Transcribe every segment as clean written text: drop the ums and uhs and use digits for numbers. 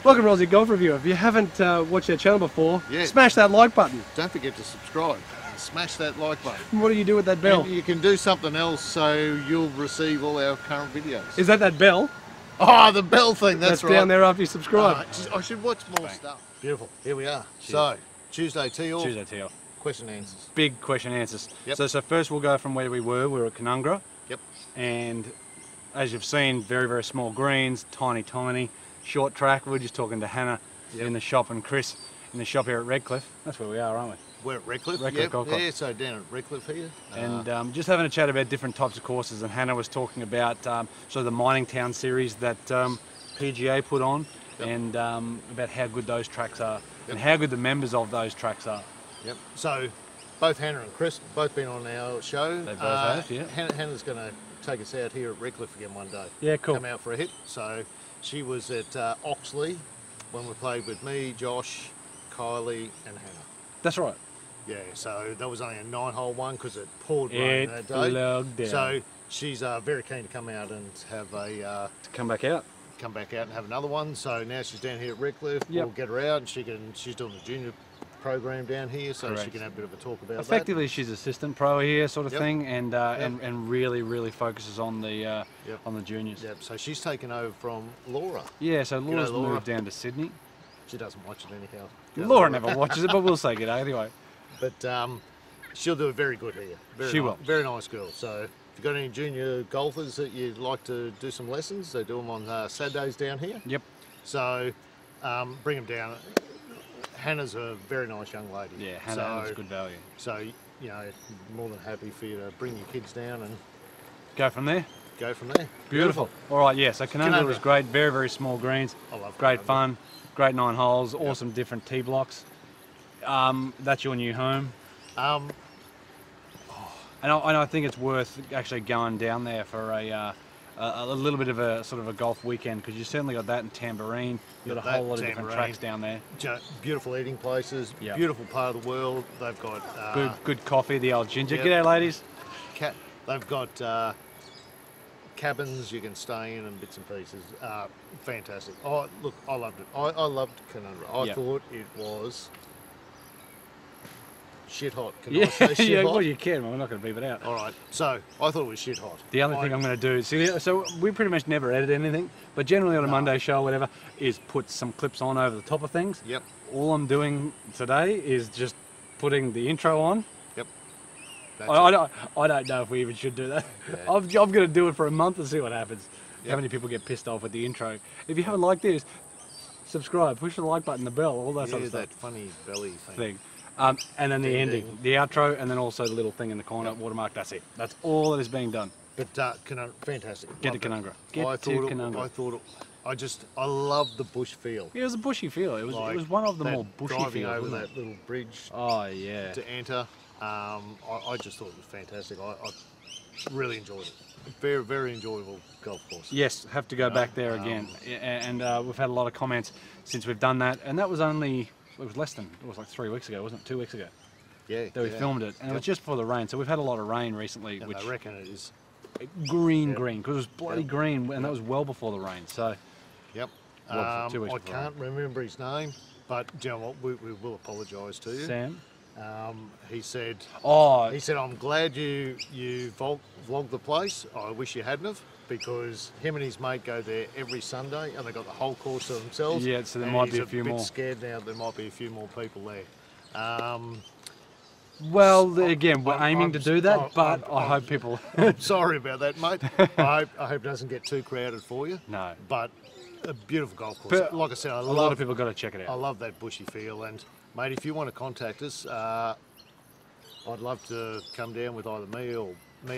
Welcome to Aussie Golf Review. If you haven't watched our channel before, smash that like button. Don't forget to subscribe. Smash that like button. And what do you do with that bell? And you can do something else so you'll receive all our current videos. Is that bell? Oh, the bell thing, that's right. Down there after you subscribe. I should watch more stuff. Beautiful. Here we are. Cheers. So, Tuesday tee-off. Tuesday tee-off. Question and answers. Big question and answers. Yep. So first we'll go from where we were. We were at Canungra. Yep. And as you've seen, very, very small greens, tiny, short track. We're just talking to Hannah in the shop and Chris in the shop here at Redcliffe. That's where we are, aren't we? We're at Redcliffe. Golf Club. Yeah, so down at Redcliffe here. And just having a chat about different types of courses, and Hannah was talking about sort of the Mining Town series that PGA put on, and about how good those tracks are, and how good the members of those tracks are. Yep. So both Hannah and Chris both been on our show. They both have, yeah. Hannah's going to take us out here at Redcliffe again one day. Yeah, cool. Come out for a hit. So she was at Oxley when we played with me, Josh, Kylie and Hannah. That's right. Yeah, so that was only a 9-hole one because it poured rain that day. Logged down. So she's very keen to come out and have a... come back out and have another one. So now she's down here at Redcliffe. Yep. We'll get her out and she's doing the junior program down here, so she can have a bit of a talk about Effectively, she's assistant pro here, sort of thing, and really focuses on the juniors. Yep. So she's taken over from Laura. Yeah. So Laura's moved down to Sydney. She doesn't watch it anyhow. Laura never watches it, but we'll say g'day anyway. But she'll do it very good here. She will. Very nice girl. So if you've got any junior golfers that you'd like to do some lessons, they do them on Saturdays down here. Yep. So bring them down. Hannah's a very nice young lady. Yeah, Hannah's good value. So, you know, more than happy for you to bring your kids down and go from there. Go from there. Beautiful. All right, yeah. So Canungra was great. Very, very small greens. I love great fun. Great 9 holes. Awesome different tee blocks. That's your new home. And I think it's worth actually going down there for a little bit of a sort of a golf weekend, because you certainly got that in Tambourine. You've got a whole lot of different tracks down there. Beautiful eating places. Beautiful part of the world. They've got good coffee. The old ginger. G'day, ladies. They've got cabins you can stay in and bits and pieces. Fantastic. Oh, look, I loved it. I loved Canungra. I thought it was shit hot. Can I say shit hot? Well, you can. We're not going to beep it out. All right. So I thought it was shit hot. The other thing I'm going to do, so we pretty much never edit anything, but generally on a Monday show or whatever, is put some clips on over the top of things. Yep. All I'm doing today is just putting the intro on. Yep. I don't know if we even should do that. Yeah. I'm going to do it for a month and see what happens. How many people get pissed off with the intro. If you haven't liked this, subscribe, push the like button, the bell, all that sort of stuff. That funny belly thing. And then the ending, the outro, and then also the little thing in the corner, watermark. That's it. That's all that is being done. But Canungra, fantastic. Get to Canungra. I love the bush feel. Yeah, it was a bushy feel. It was one of the more bushy feels. Driving over that little bridge. Oh yeah. To enter, I just thought it was fantastic. I really enjoyed it. Very, very enjoyable golf course. Yes, have to go back there again. And we've had a lot of comments since we've done that, and that was only. It was like 3 weeks ago, wasn't it? 2 weeks ago. Yeah. That we filmed it, and it was just before the rain. So we've had a lot of rain recently, and which I reckon it is green, because it was bloody green, and that was well before the rain. So. Yep. 2 weeks I can't remember his name, but you know what? We will apologise to you. Sam. He said. Oh. He said, "I'm glad you vlogged the place. I wish you hadn't have." Because him and his mate go there every Sunday, and they got the whole course to themselves. Yeah, so there might be a few more. He's a bit scared now. There might be a few more people there. Well, again, we're aiming to do that, but I hope people. I'm sorry about that, mate. I hope it doesn't get too crowded for you. No. But a beautiful golf course. But like I said, a lot of people got to check it out. I love that bushy feel, and mate, if you want to contact us, I'd love to come down with either me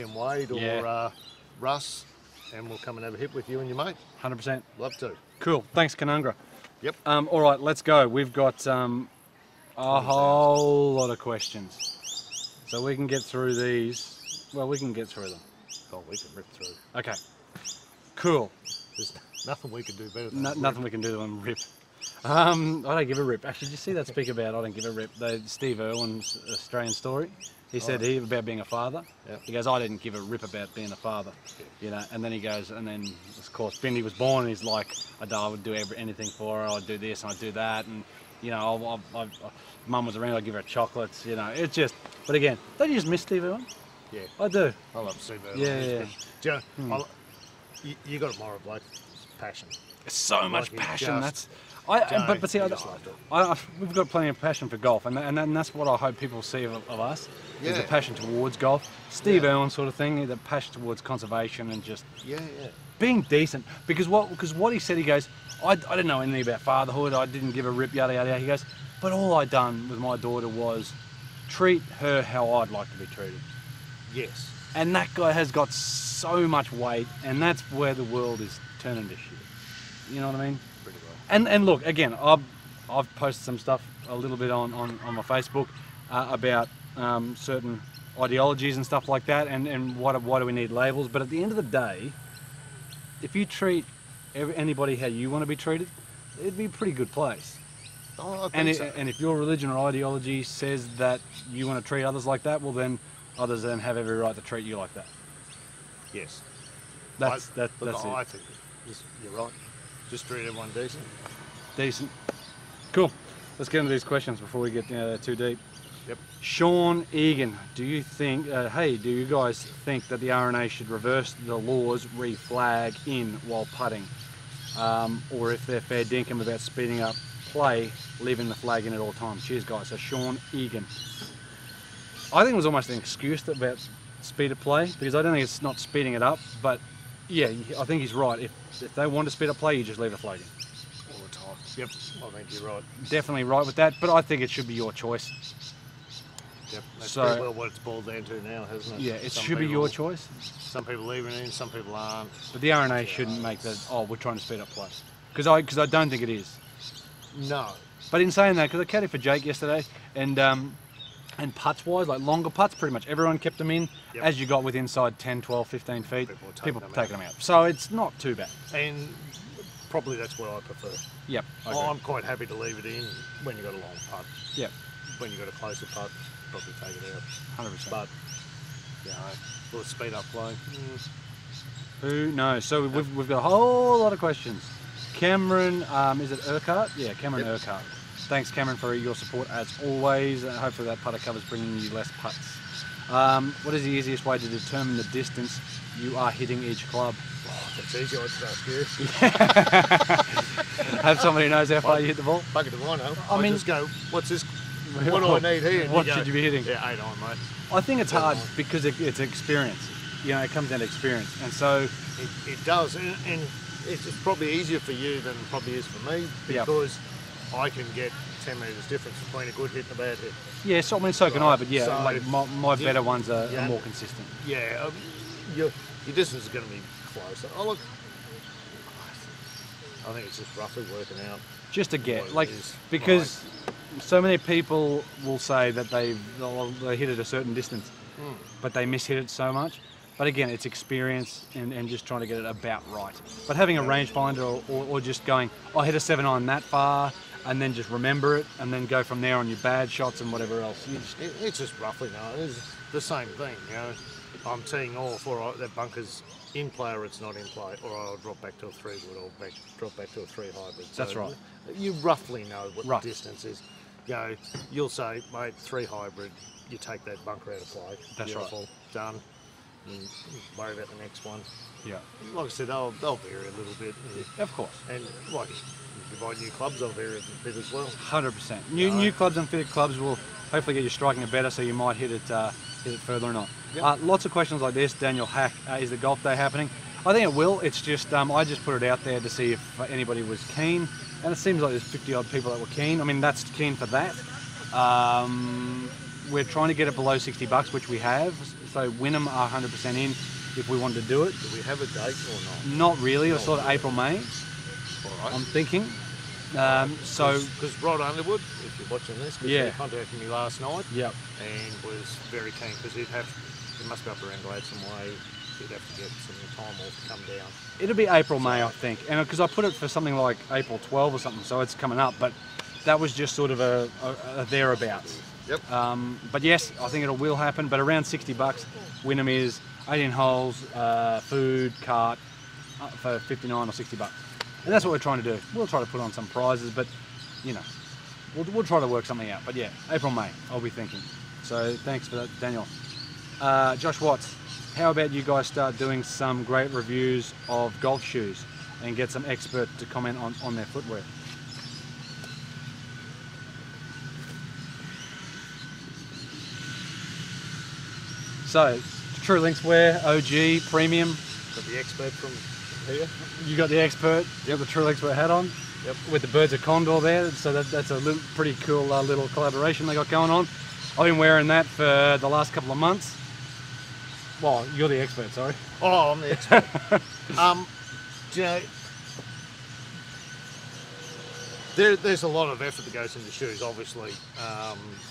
and Wade or Russ. And we'll come and have a hit with you and your mate. 100%. Love to. Cool. Thanks, Canungra. Yep. All right, let's go. We've got a whole lot of questions. So we can get through these. Well, we can get through them. Oh, we can rip through. Okay. Cool. There's nothing we can do better than nothing we can do than rip. I don't give a rip. Actually, did you see that speak about I don't give a rip? Steve Irwin's Australian story. He said about being a father. Yep. He goes, I didn't give a rip about being a father, you know. And then he goes, and then of course Bindi was born, and he's like, I would do anything for her. I'd do this and I'd do that, and you know, Mum was around, I'd give her chocolates, you know. It's just, but again, don't you just miss Steve Irwin? Yeah, I do. I love Steve Irwin. Yeah. Do you know, you got a moral bloke, passion. So much Like passion. just- But see, you just loved it. we've got plenty of passion for golf, and that's what I hope people see of us. Is a Yeah. passion towards golf. Steve Irwin sort of thing, the passion towards conservation and just Yeah. being decent. Because what he said, he goes, I didn't know anything about fatherhood. I didn't give a rip, yada yada yada. He goes, but all I done with my daughter was treat her how I'd like to be treated. Yes. And that guy has got so much weight, and that's where the world is turning to shit. You know what I mean? Pretty well. And look, again, I've posted some stuff a little bit on my Facebook about certain ideologies and stuff like that, and why do we need labels? But at the end of the day, if you treat anybody how you want to be treated, it'd be a pretty good place. Oh, I think so. And if your religion or ideology says that you want to treat others like that, well then others then have every right to treat you like that. Yes. That's Look, it. I think you're right. Just treat everyone decent. Decent. Cool. Let's get into these questions before we get too deep. Yep. Sean Egan, do you think, do you guys think that the RNA should reverse the laws, re-flag in while putting? Or if they're fair dinkum about speeding up play, leaving the flag in at all times? Cheers guys. So Sean Egan. I think it was almost an excuse about speed of play, because I don't think it's not speeding it up, but yeah, I think he's right. If they want to speed up play, you just leave the flag in. All the time. Yep. I think you're right. Definitely right with that, but I think it should be your choice. Yep. That's So- pretty well what it's boiled down to now, hasn't it? Yeah, it Some should be people- your choice, Some people leaving it in, some people aren't. but the RNA shouldn't make that, oh, we're trying to speed up play. Because I don't think it is. No. But in saying that, because I caddied for Jake yesterday, and putts wise, like longer putts, pretty much everyone kept them in. Yep. As you got within inside 10, 12, 15 feet, People people were taking taking them out. So it's not too bad. And probably that's what I prefer. Yep, I agree. I'm quite happy to leave it in when you've got a long putt. Yep, When you've got a closer putt, probably take it out. 100%. But, you know, will it speed up play? Who knows? So we've got a whole lot of questions. Cameron, is it Urquhart? Yeah, Cameron Yep. Urquhart. Thanks, Cameron, for your support as always. Hopefully that putter cover's bringing you less putts. What is the easiest way to determine the distance you are hitting each club? Oh, that's easy. I just ask you. Have somebody who knows how far you hit the ball? Bucket of wine, I mean- just go, what's this? What do I need here? And What you go, should you be hitting? Yeah, 8 on, mate. I think it's hard because it's experience. You know, it comes down to experience. And so, It does, and it's probably easier for you than it probably is for me, Yep. because I can get 10 metres difference between a good hit and a bad hit. yeah, so, I mean, so can I, but yeah, So, like my yeah, better ones are yeah. more consistent. Yeah, your distance is going to be closer. Oh, look, I think it's just roughly working out. Just to get, What it like, is. because so many people will say that they hit it a certain distance, but they miss hit it so much. But again, it's experience and just trying to get it about right. But having a rangefinder or just going, I hit a 7-iron that far, and then just remember it, and then go from there on your bad shots and whatever else. You just, It's just roughly, no, it's the same thing, you know. I'm teeing off, or that bunker's in play or it's not in play, or I'll drop back to a 3-wood or drop back to a 3 hybrid. That's right. You roughly know what Right. the distance is. You know, you'll say, mate, 3 hybrid, you take that bunker out of play. That's right. Beautiful, done. And worry about the next one. yeah, Like I said, they'll vary a little bit. of course. And like, if you buy new clubs, they'll vary a bit as well. 100%. New clubs and fitted clubs will hopefully get you striking it better, so you might hit it further or not. Yep. Lots of questions like this. Daniel Hack, is the golf day happening? I think it will. It's just I just put it out there to see if anybody was keen, and it seems like there's 50 odd people that were keen. I mean, that's keen for that. We're trying to get it below $60, which we have. So Wynnum are 100% in if we wanted to do it. Do we have a date or not? Not really. It's sort of April, May. All right. I'm thinking. So Because Rod Underwood, if you're watching this, because Yeah. he contacted me last night yep. and was very keen, because it must be up around Gladstone Way, you'd have to get some time off to come down. It'll be April, May, I think, and because I put it for something like April 12 or something, so it's coming up. But that was just sort of a thereabouts. Yep. But yes, I think it will happen. But around $60, Wynnum is 18 holes, food, cart for 59 or $60, and that's what we're trying to do. We'll try to put on some prizes, but you know, we'll try to work something out. But yeah, April, May, I'll be thinking. So thanks for that, Daniel. Josh Watts, how about you guys start doing some great reviews of golf shoes and get some experts to comment on their footwear? So, True Links Wear, OG, Premium. Got the expert from here. You got the expert, you got the True Links Wear hat on. Yep. With the Birds of Condor there, so that's a pretty cool little collaboration they got going on. I've been wearing that for the last couple of months. Well, you're the expert, sorry. Oh, I'm the expert. Do you know, there's a lot of effort that goes into shoes, obviously.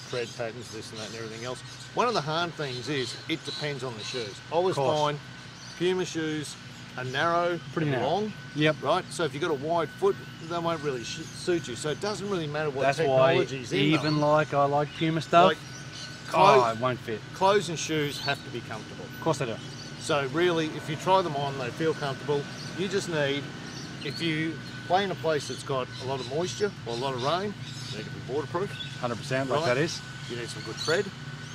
Tread patterns, this and that and everything else. One of the hard things is it depends on the shoes. I always find Puma shoes are narrow, pretty narrow. Long. Yep. Right? So if you've got a wide foot, they won't really suit you. So it doesn't really matter what that's technology's why in even them. like I like Puma stuff, it won't fit. Clothes and shoes have to be comfortable. Of course they do. So really, if you try them on, they feel comfortable. You just need, if you play in a place that's got a lot of moisture or a lot of rain, you need to be waterproof. 100%, like that is. You need some good tread.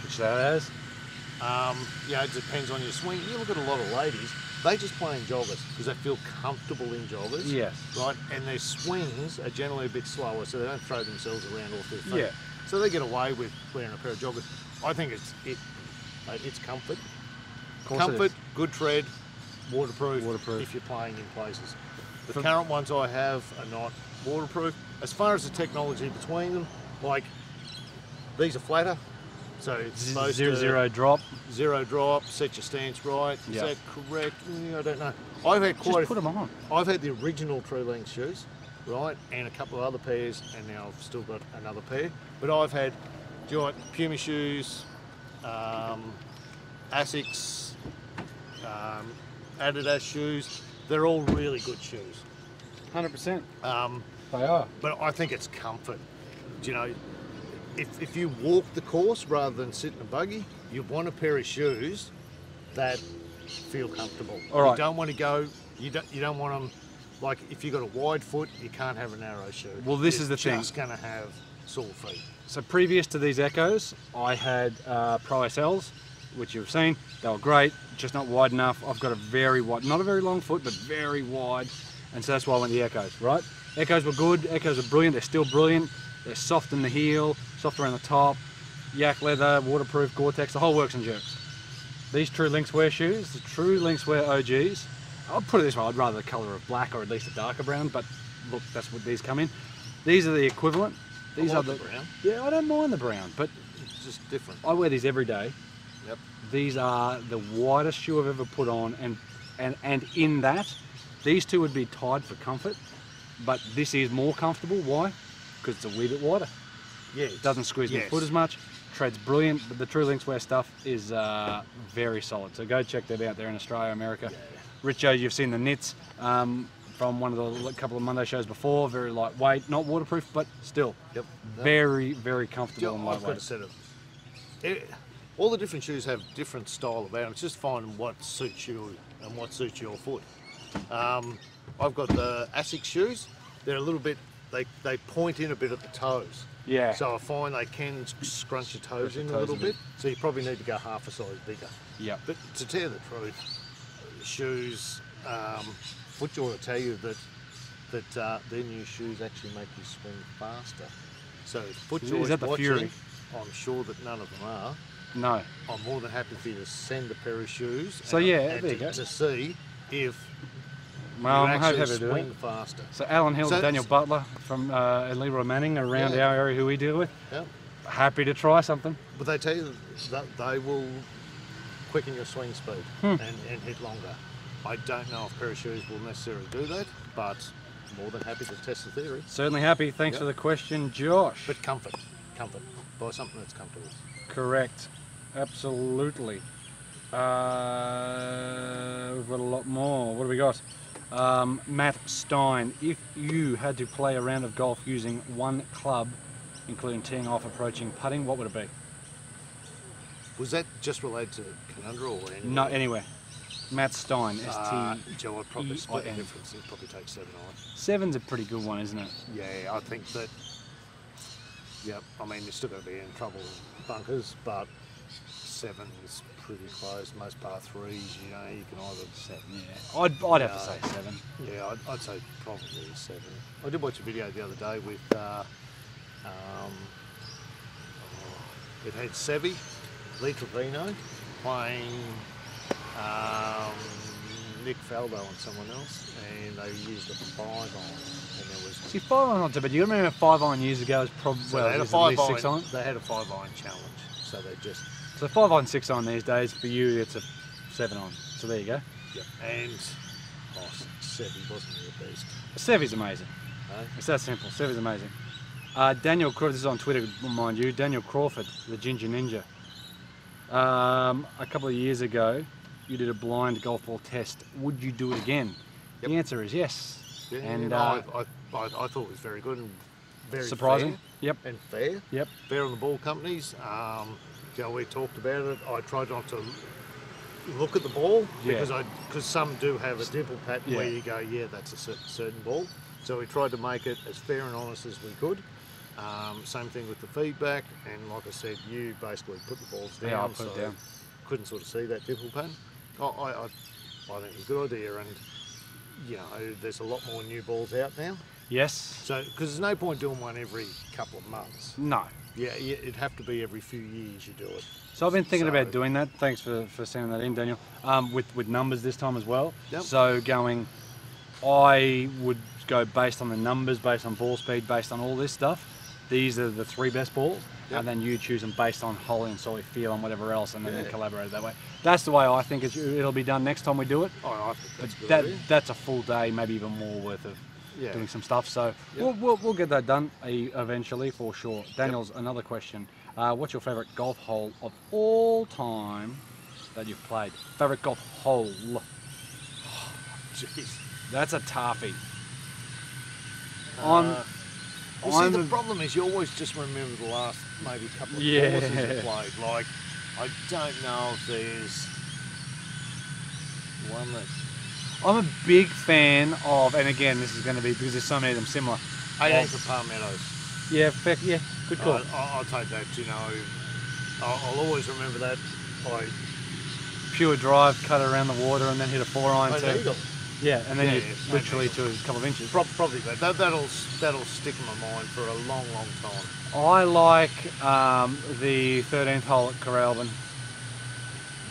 Which that has. It depends on your swing. You look at a lot of ladies, they just play in joggers because they feel comfortable in joggers. Yes. Right, and their swings are generally a bit slower, so they don't throw themselves around off their feet. Yeah. So they get away with wearing a pair of joggers. I think it's comfort. Comfort, good tread, waterproof if you're playing in places. The current ones I have are not waterproof. As far as the technology between them, like these are flatter, so it's supposed to zero drop. Zero drop, set your stance right. Is that correct? I don't know. I've had Just put them on. I've had the original True Length shoes, right, and a couple of other pairs, and now I've still got another pair. But I've had Puma shoes, Asics, Adidas shoes. They're all really good shoes. 100%. They are. But I think it's comfort. Do you know, if you walk the course rather than sit in a buggy, you want a pair of shoes that feel comfortable. All right. You don't want to go. You don't want them. Like if you've got a wide foot, you can't have a narrow shoe. Well, this is the thing. You're just going to have sore feet. So previous to these Echoes, I had Pro SLs, which you've seen. They were great, just not wide enough. I've got a very wide, not a very long foot, but very wide. And so that's why I went the Echoes, right? Echoes were good. Echoes are brilliant. They're still brilliant. They're soft in the heel, soft around the top, yak leather, waterproof, Gore-Tex, the whole works and jerks. These True Links Wear shoes, the True Links Wear OGs, I'll put it this way, I'd rather the colour of black or at least a darker brown, but look, that's what these come in. These are the equivalent. These I like are the brown. Yeah, I don't mind the brown, but It's just different. I wear these every day. Yep. These are the widest shoe I've ever put on, and in that, these two would be tied for comfort, but this is more comfortable. Why? Because it's a wee bit wider. Yeah. It doesn't squeeze my foot as much. Tread's brilliant, but the True Links Wear stuff is very solid. So go check that out there in Australia, America. Yeah. Richo, you've seen the knits from one of the couple of Monday shows before. Very lightweight, not waterproof, but still very, very comfortable and I've got lightweight. a set of. All the different shoes have different style about them. It's just finding what suits you and what suits your foot. I've got the Asics shoes. They're a little bit. They point in a bit at the toes. Yeah. So I find they can scrunch your toes in a little bit. So you probably need to go half a size bigger. Yeah. But to tell you the truth, shoes, FootJoy will tell you that their new shoes actually make you swing faster. So if FootJoy Is that the watching, Fury? I'm sure that none of them are. No. I'm more than happy for you to send a pair of shoes. So and there you go. To see if Well, you I'm actually happy to do it. swing faster. So Alan Hill, So- Daniel Butler from and Leroy Manning around Yeah. our area who we deal with. Yeah. Happy to try something. But they tell you that they will quicken your swing speed and hit longer. I don't know if a pair of shoes will necessarily do that, but more than happy to test the theory. Certainly happy. Thanks for the question, Josh. But comfort. Buy something that's comfortable. Correct. Absolutely. We've got a lot more. What do we got? Matt Stein. If you had to play a round of golf using one club, including teeing off, approaching, putting, what would it be? Was that just related to canungra or anywhere? No, anywhere. Matt Stein, Joe, I'd probably split the S-T-E-I-N. difference and probably take 7 iron. 7's a pretty good one, isn't it? Yeah, I think that. Yep, I mean, you're still going to be in trouble with bunkers, but 7 is pretty close. Most par 3s, you know, you can either 7, yeah. I'd have to say 7. Yeah, I'd say probably 7. I did watch a video the other day with it had Sevi, Lee Trevino playing Nick Faldo and someone else, and they used a 5 iron, and there was. See, 5 iron not too bad. You remember 5 iron years ago was probably They had a 5 iron. 6 iron. They had a 5 iron challenge, so they just. So 5 iron, 6 iron these days. For you, it's a 7 iron. So there you go. Yep. And Sevi wasn't he a beast? Sevi's amazing. Eh? It's that simple. Sevi's amazing. Daniel Crawford, this is on Twitter, mind you. Daniel Crawford, the Ginger Ninja. A couple of years ago, you did a blind golf ball test. Would you do it again? Yep. The answer is yes. Yeah, And I thought it was very good and very surprising. fair Yep. and fair. Yep. Fair on the ball companies. We talked about it. I tried not to look at the ball because some do have a dimple pattern where you go, yeah, that's a certain ball. So we tried to make it as fair and honest as we could. Same thing with the feedback, and like I said, you basically put the balls down. Yeah, I put it down. Couldn't sort of see that dimple pattern. I think it was a good idea, and you know, there's a lot more new balls out now. Yes. So, because there's no point doing one every couple of months. No. Yeah, it'd have to be every few years you do it. So I've been thinking about doing that. Thanks for sending that in, Daniel. With numbers this time as well. Yep. So I would go based on the numbers, based on ball speed, based on all this stuff. These are the 3 best balls, and then you choose them based on hole and solid feel and whatever else, and then collaborate that way. That's the way I think it'll be done next time we do it. I think that's But good. that's a full day, maybe even more worth of doing some stuff. So we'll get that done eventually for sure. Daniel's another question. What's your favourite golf hole of all time that you've played? Favourite golf hole? Jeez. That's a toughie. The problem is you always just remember the last maybe couple of courses you played. Like, I don't know if there's one that. I'm a big fan of, and again, this is going to be because there's so many of them similar. 18 for Palmettos. Yeah, good call. I'll take that. You know, I'll always remember that. Pure drive, cut it around the water, and then hit a 4 iron too. Yeah, and then literally to a couple of inches. Probably that'll stick in my mind for a long, long time. I like the 13th hole at Coralbin.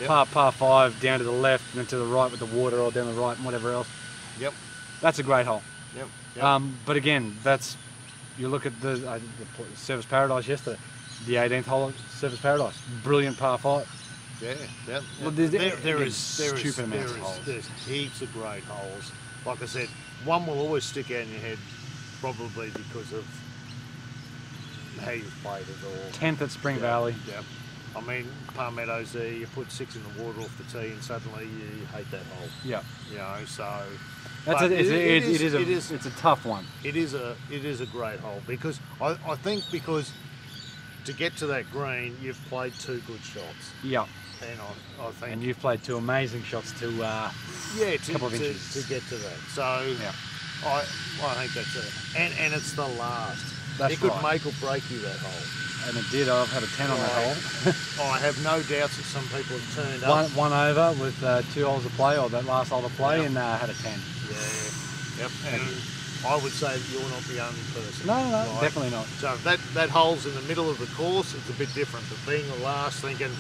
Par 5 down to the left and then to the right with the water, or down the right and whatever else. Yep. That's a great hole. Yep. But again, you look at the Service Paradise yesterday, the 18th hole at Service Paradise, brilliant par 5. Yeah. Well, There's stupid amounts of holes. There's heaps of great holes. Like I said, one will always stick out in your head, probably because of how you've played it. Or 10th at Spring Valley. Yeah. I mean, Palmettos there, you put 6 in the water off the tee, and suddenly you hate that hole. Yeah. You know, so. It's a tough one. It is a great hole because I think to get to that green, you've played 2 good shots. Yeah. And I think. And you've played 2 amazing shots to a couple of inches to get to that. So I think that's it. And it's the last. That's it could right. make or break you, that hole. And it did. I've had a 10 on that hole. I have no doubts that some people have turned up. One over with 2 holes to play, or that last hole to play, and had a 10. Yeah. Yep. And I would say that you're not the only person. No, definitely not. So that hole's in the middle of the course. It's a bit different. But being the last, thinking,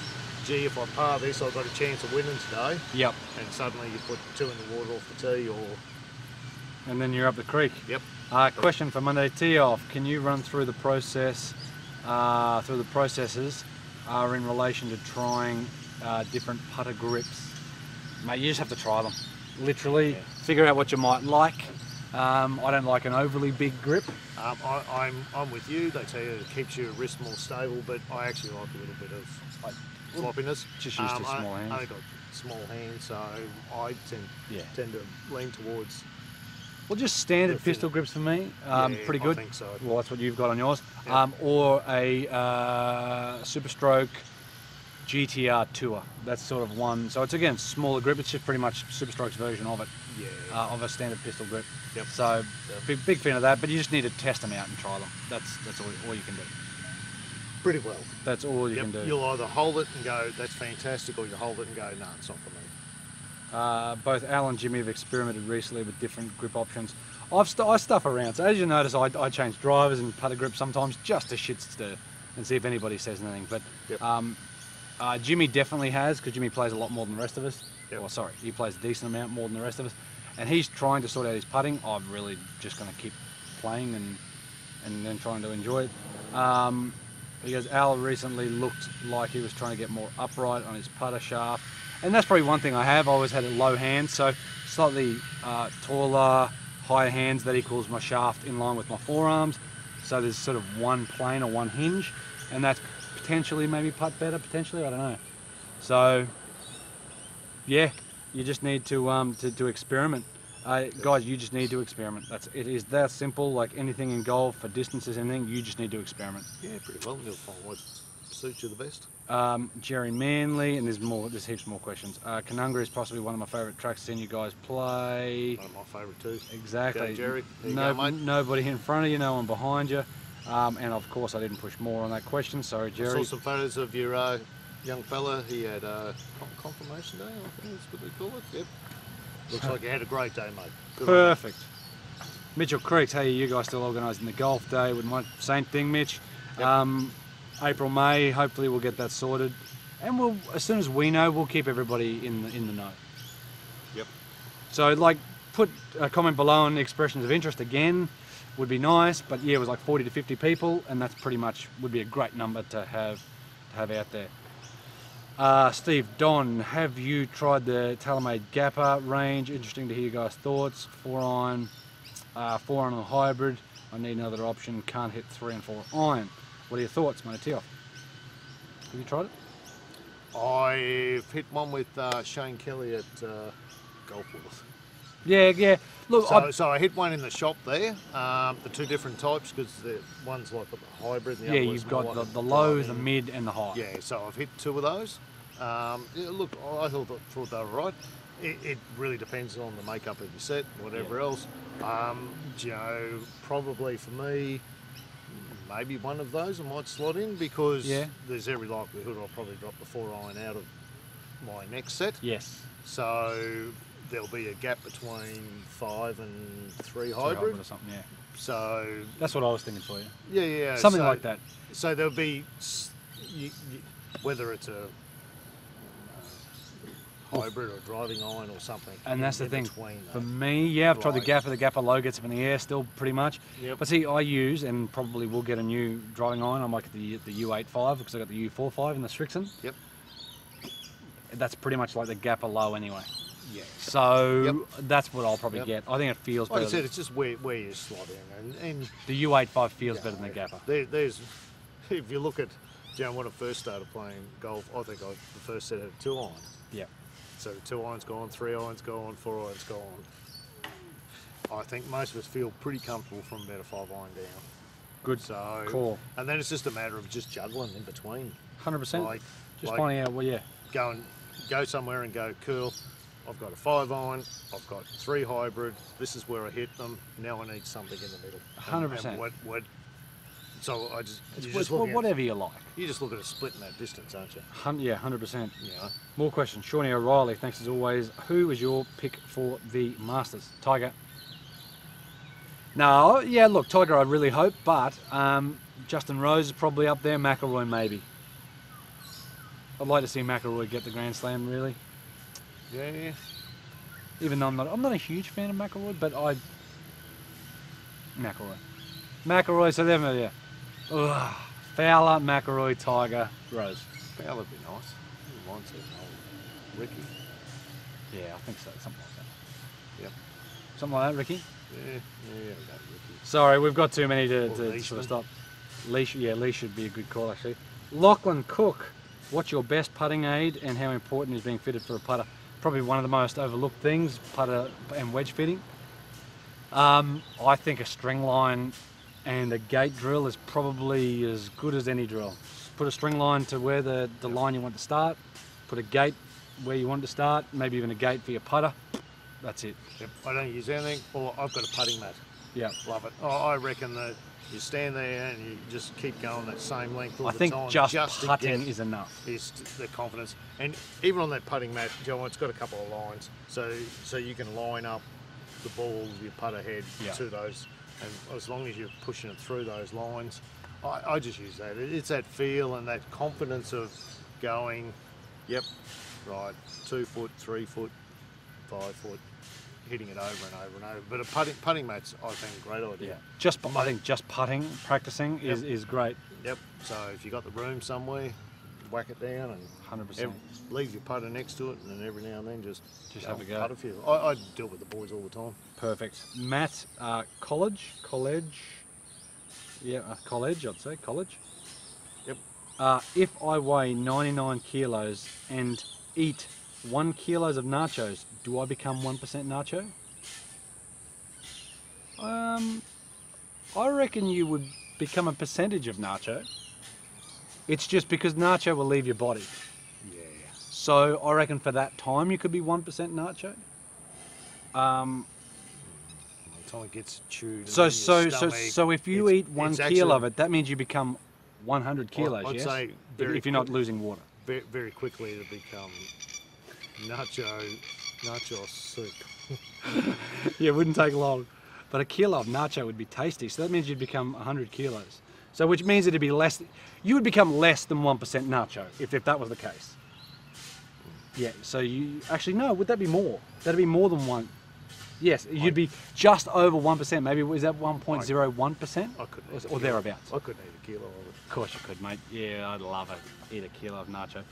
gee, if I par this, I've got a chance of winning today. Yep. And suddenly you put 2 in the water off the tee, and then you're up the creek. Yep. Question for Monday tee off. Can you run through the processes in relation to trying different putter grips? Mate, you just have to try them. Literally, figure out what you might like. I don't like an overly big grip. I'm with you. They tell you it keeps your wrist more stable, but I actually like a little bit of floppiness. Just used to small hands. I got small hands, so I tend to lean towards. Well, just standard pistol grips for me, pretty good. I think so. Well, that's what you've got on yours. Yep. Or a Super Stroke GTR Tour. That's sort of one. So it's again smaller grip. It's just pretty much Super Stroke's version of it. Yeah. Of a standard pistol grip. Yep. So big fan of that. But you just need to test them out and try them. That's all you can do. Pretty well. That's all you can do. You'll either hold it and go, that's fantastic, or you hold it and go, no, it's not for me. Both Al and Jimmy have experimented recently with different grip options. I stuff around. So as you notice, I change drivers and putter grips sometimes just to shit stir and see if anybody says anything. But Jimmy definitely has, because Jimmy plays a lot more than the rest of us. Yep. Well, sorry, he plays a decent amount more than the rest of us. And he's trying to sort out his putting. I'm really just going to keep playing and then trying to enjoy it. Because Al recently looked like he was trying to get more upright on his putter shaft. And that's probably one thing I have. I always had a low hand, so slightly taller, higher hands that equals my shaft in line with my forearms. So there's sort of one plane or one hinge, and that's potentially maybe putt better, potentially, I don't know. So, yeah, you just need to experiment. Guys, you just need to experiment. It is that simple. Like anything in golf, for distances, anything, you just need to experiment. Yeah, pretty well. You'll find what suits you the best. Jerry Manley, and there's heaps more questions. Canungra is possibly one of my favourite tracks to see you guys play. One of my favourite too. Exactly. Go, Jerry. Nobody in front of you, no one behind you. And of course I didn't push more on that question, sorry Jerry. I saw some photos of your young fella. He had confirmation day, I think that's what they call it. Yep. Looks like you had a great day, mate. Good. Perfect. Mitchell Creeks, hey, you guys still organising the golf day? Same thing, Mitch. Yep. April, May, hopefully we'll get that sorted. And as soon as we know, we'll keep everybody in the know. Yep. So put a comment below on expressions of interest again, would be nice, but yeah, it was like 40 to 50 people, and that's pretty much, would be a great number to have out there. Steve, Don, have you tried the TaylorMade Gapper range? Interesting to hear you guys' thoughts. 4-iron on a hybrid. I need another option, can't hit 3 and 4 iron. What are your thoughts, mate? Tee off. Have you tried it? I've hit one with Shane Kelly at Golf Wars. Yeah. Look, so I hit one in the shop there. The two different types, because one's like a hybrid. And the other you've got the low, the mid, and the high. Yeah, so I've hit two of those. Look, I thought they were right. It really depends on the makeup of your set, whatever else. Probably for me, maybe one of those I might slot in, because there's every likelihood I'll probably drop the 4-iron out of my next set. Yes. So there'll be a gap between 5 and 3 hybrid or something. Yeah. So that's what I was thinking for you. Yeah. Something like that. So there'll be, whether it's a hybrid or driving iron or something. And that's the thing. For me, me, I've tried the Gapper. The Gapper low gets up in the air still pretty much. Yep. But see, I use, and probably will get a new driving iron. I might get the U85 because I got the U45 in the Richardson. Yep. That's pretty much like the Gapper low anyway. Yeah. So that's what I'll probably get. I think it feels better. Like I said, it's just where you slot in, and the U85 feels better than the Gapper. There's, if you look at, when I first started playing golf, I think the first set had a 2-iron. Yeah. So 2 irons gone, 3 irons gone, 4 irons gone. I think most of us feel pretty comfortable from about a 5-iron down. Good call. And then it's just a matter of just juggling in between. 100%. Just finding out, go somewhere and go, cool, I've got a 5-iron, I've got 3 hybrid, this is where I hit them, now I need something in the middle. 100%. So whatever you like. You just look at a split in that distance, aren't you? 100%. Yeah. More questions. Shawnee O'Reilly, thanks as always. Who is your pick for the Masters? Tiger. No, look, Tiger I really hope, but Justin Rose is probably up there, McIlroy maybe. I'd like to see McIlroy get the Grand Slam, really. Yeah. Even though I'm not a huge fan of McIlroy, but McIlroy, so them, yeah. Ugh. Fowler, McIlroy, Tiger, Rose. Fowler'd be nice. Mine's Ricky. Yeah, I think so. Something like that. Yep. Something like that, Ricky? Yeah, Ricky. Sorry, we've got too many to sort of stop. Lee should be a good call, actually. Lachlan Cook, What's your best putting aid and how important is being fitted for a putter? Probably one of the most overlooked things, putter and wedge fitting. I think a string line and a gate drill is probably as good as any drill. Put a string line to where the line you want to start, put a gate where you want to start, maybe even a gate for your putter. That's it. Yep. I don't use anything, or I've got a putting mat. Yeah. Love it. I reckon that you stand there and you just keep going that same length all I the think time. just putting is enough. Is the confidence. And even on that putting mat, Joe, it's got a couple of lines. So you can line up the ball of your putter head to those. And as long as you're pushing it through those lines, I just use that. It's that feel and that confidence of going, yep, right, 2 foot, 3 foot, 5 foot, hitting it over and over and over. But a putting mat's, I think, a great idea. Yeah. I think just putting, practicing is great. Yep. So if you got the room somewhere, whack it down and 100%. Leave your putter next to it, and then every now and then just have a go. Putt a few. I deal with the boys all the time. Perfect. Matt, college, yeah, college, I'd say college. Yep. If I weigh 99 kilos and eat 1 kilo of nachos, do I become 1% nacho? I reckon you would become a percentage of nacho. It's just because nacho will leave your body. Yeah. So I reckon for that time you could be 1% nacho. By the time it gets chewed. So if you eat 1 kilo of it, that means you become 100 kilos. I'd yes? say if you're not losing water. Very, very quickly it'll become nacho soup. Yeah, it wouldn't take long. But a kilo of nacho would be tasty. So that means you'd become 100 kilos. So which means it'd be less. You would become less than 1% nacho if that was the case. Yeah. So you actually no. Would that be more? That'd be more than one. Yes, you'd be just over 1%. Maybe was that 1.01%? I couldn't. Or thereabouts. I couldn't eat a kilo of it. Of course you could, mate. Yeah, I'd love it. Eat a kilo of nacho.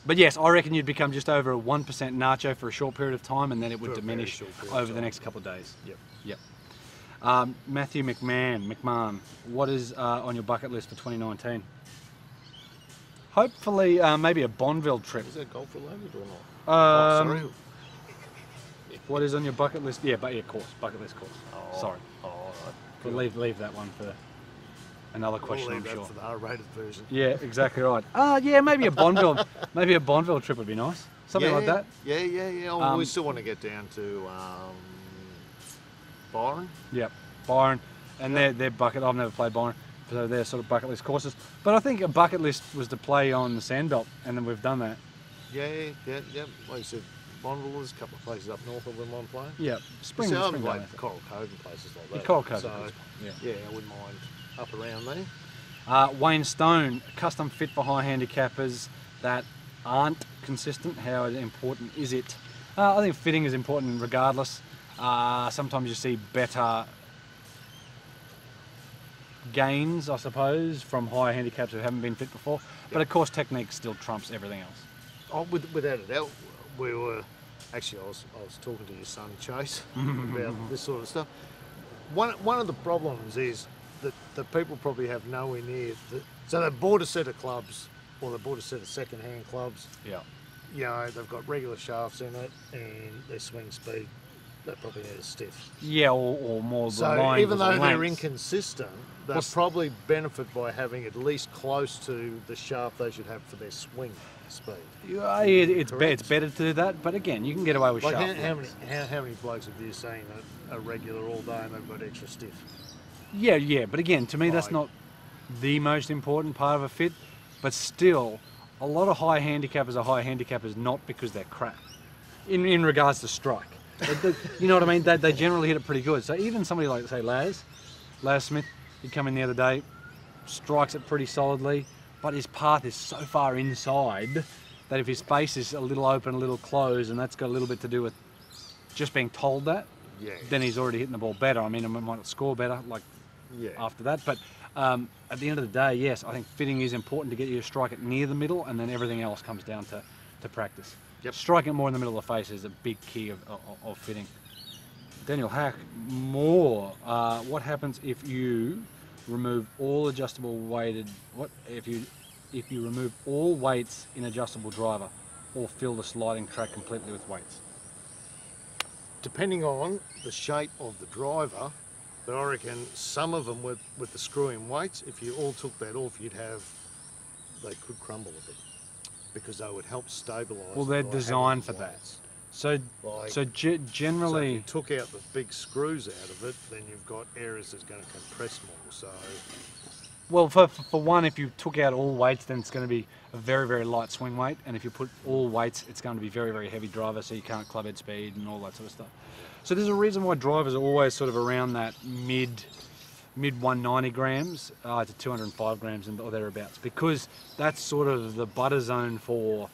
But yes, I reckon you'd become just over a 1% nacho for a short period of time, and then it would diminish over the next couple of days. Yep. Yep. Matthew McMahon, what is on your bucket list for 2019? Hopefully, maybe a Bonneville trip. Is that golf related or not? Sorry. What is on your bucket list? Yeah, course, bucket list course. Oh, Sorry. Oh, We'll leave that one for another question, we'll I'm leave sure. that for the R-rated version. Yeah, exactly right. Yeah, maybe a Bonneville trip would be nice. Something like that. Yeah. Oh, we still want to get down to Byron. Yep, Byron, and their bucket. I've never played Byron, so they're sort of bucket list courses. But I think a bucket list was to play on the Sandbelt, and then we've done that. Yeah. Like you said, Bonneville, there's a couple of places up north of Vermont playing. Yeah, spring. Like Coral Cove and places like that. Coral Cove. So, yeah, I wouldn't mind up around there. Wayne Stone, custom fit for high handicappers that aren't consistent. How important is it? I think fitting is important regardless. Sometimes you see better gains, I suppose, from higher handicaps who haven't been fit before. But of course, technique still trumps everything else. Oh, without a doubt, we were actually. I was talking to your son Chase about this sort of stuff. One of the problems is that the people probably have nowhere near. So they bought a set of clubs, or they bought a set of second-hand clubs. Yeah. You know, they've got regular shafts in it, and their swing speed, they probably need a stiff. Yeah, or more. So even though they're inconsistent, they'll probably benefit by having at least close to the shaft they should have for their swing speed. Yeah, it's better to do that, but again, you can get away with like shaft. how many blokes have you seen that are regular all day and they've got extra stiff? Yeah, but again, to me, that's not the most important part of a fit, but still, a lot of high handicappers are high handicappers not because they're crap, in regards to strike. You know what I mean? They generally hit it pretty good. So even somebody like, say, Laz Smith, he come in the other day, strikes it pretty solidly, but his path is so far inside that if his space is a little open, a little closed, and that's got a little bit to do with just being told that, then he's already hitting the ball better. I mean, he might not score better after that, but at the end of the day, yes, I think fitting is important to get you to strike it near the middle, and then everything else comes down to practice. Yep. Striking it more in the middle of the face is a big key of fitting. Daniel Hack, what happens if you remove all adjustable weighted, if you if you remove all weights in adjustable driver or fill the sliding track completely with weights? Depending on the shape of the driver, but I reckon some of them with the screw-in weights, if you all took that off, they could crumble a bit because they would help stabilise. Well, they're by designed for having that. weights. So, Like, so So generally, if you took out the big screws out of it, then you've got areas that's going to compress more. So well, for one, if you took out all weights, then it's going to be a very, very light swing weight, and if you put all weights, it's going to be very, very heavy driver, so you can't club head speed and all that sort of stuff. So there's a reason why drivers are always sort of around that mid 190 grams to 205 grams or thereabouts, because that's sort of the butter zone for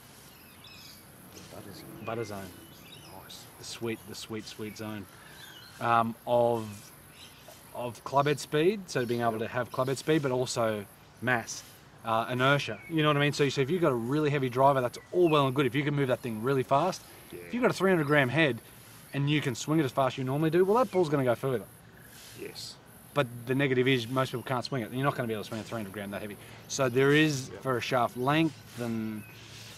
butter zone. Nice. The sweet zone of club head speed. So being able to have club head speed, but also mass, inertia. You know what I mean? So if you've got a really heavy driver, that's all well and good. If you can move that thing really fast, if you've got a 300 gram head and you can swing it as fast as you normally do, well, that ball's going to go further. yes, But the negative is most people can't swing it. You're not going to be able to swing a 300 gram that heavy. So there is, for a shaft length, and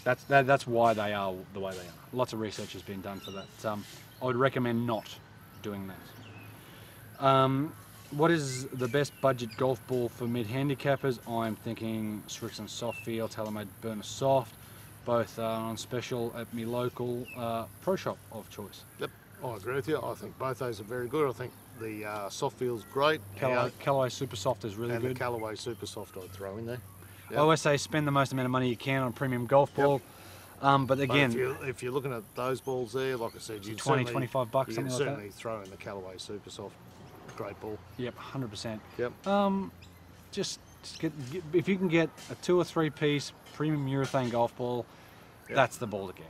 that's why they are the way they are. Lots of research has been done for that. I would recommend not doing that. What is the best budget golf ball for mid-handicappers? I'm thinking Richardson soft feel, TaylorMade burner soft, both on special at my local pro shop of choice. yep, I agree with you. I think both those are very good. I think the soft feel's great. Callaway Super Soft is really and good. the Callaway Super Soft I'd throw in there. I always say spend the most amount of money you can on a premium golf ball. But again, But if you're looking at those balls there, like I said, you 20, 25 bucks, you something can like certainly throw in the Callaway Super Soft. Great ball. yep, 100%. Yep. Just get, if you can get a 2 or 3 piece premium urethane golf ball, that's the ball to get,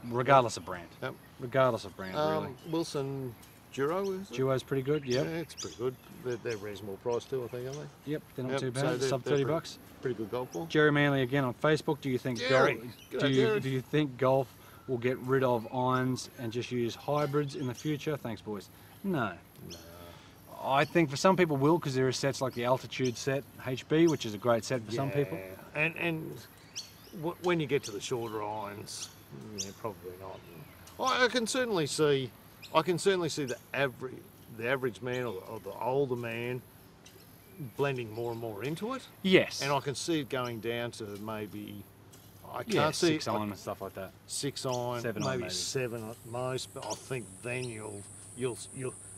regardless of brand. Yep. Regardless of brand, really. Wilson Duro, is it? Duo's pretty good. Yep. Yeah, it's pretty good. They're reasonable price too, I think, aren't they? Yep, they're not Yep, too so bad. they're- Sub they're 30 pretty- bucks. Pretty good golf ball. Jerry Manley again on Facebook. Do you think Jerry. golf? G'day, Jerry. Do you think golf will get rid of irons and just use hybrids in the future? Thanks, boys. No. I think for some people will, because there are sets like the Altitude set HB, which is a great set for some people. And when you get to the shorter irons, probably not. I can certainly see the average man or the older man blending more and more into it. Yes. And I can see it going down to maybe, I yeah, can't see 6 iron and stuff like that. 6 iron, 7 iron maybe maybe. 7 at most. But I think then you'll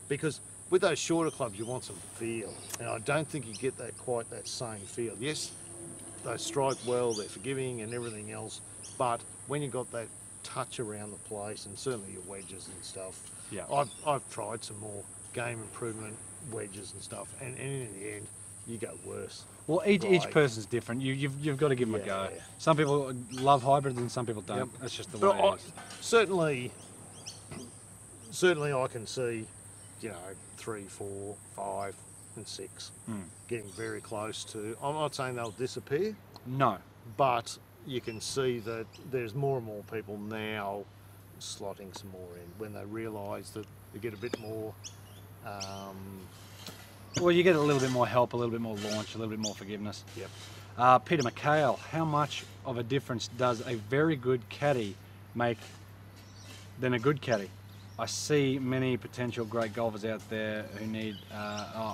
because with those shorter clubs you want some feel, and I don't think you get quite that same feel. Yes, they strike well, they're forgiving and everything else, but when you got that touch around the place, and certainly your wedges and stuff. Yeah. I've tried some more game improvement wedges and stuff, and in the end you go worse. Well, each Like- person's different. You've got to give them a go. Some people love hybrids and some people don't. Yep. That's just the But way it is. certainly I can see, 3, 4, 5 and 6 getting very close to, I'm not saying they'll disappear, No. but you can see that there's more and more people now slotting some more in when they realise that they get a bit more Well, you get a little bit more help, a little bit more launch, a little bit more forgiveness. Yep. Peter McHale, how much of a difference does a very good caddy make than a good caddy? I see many potential great golfers out there who need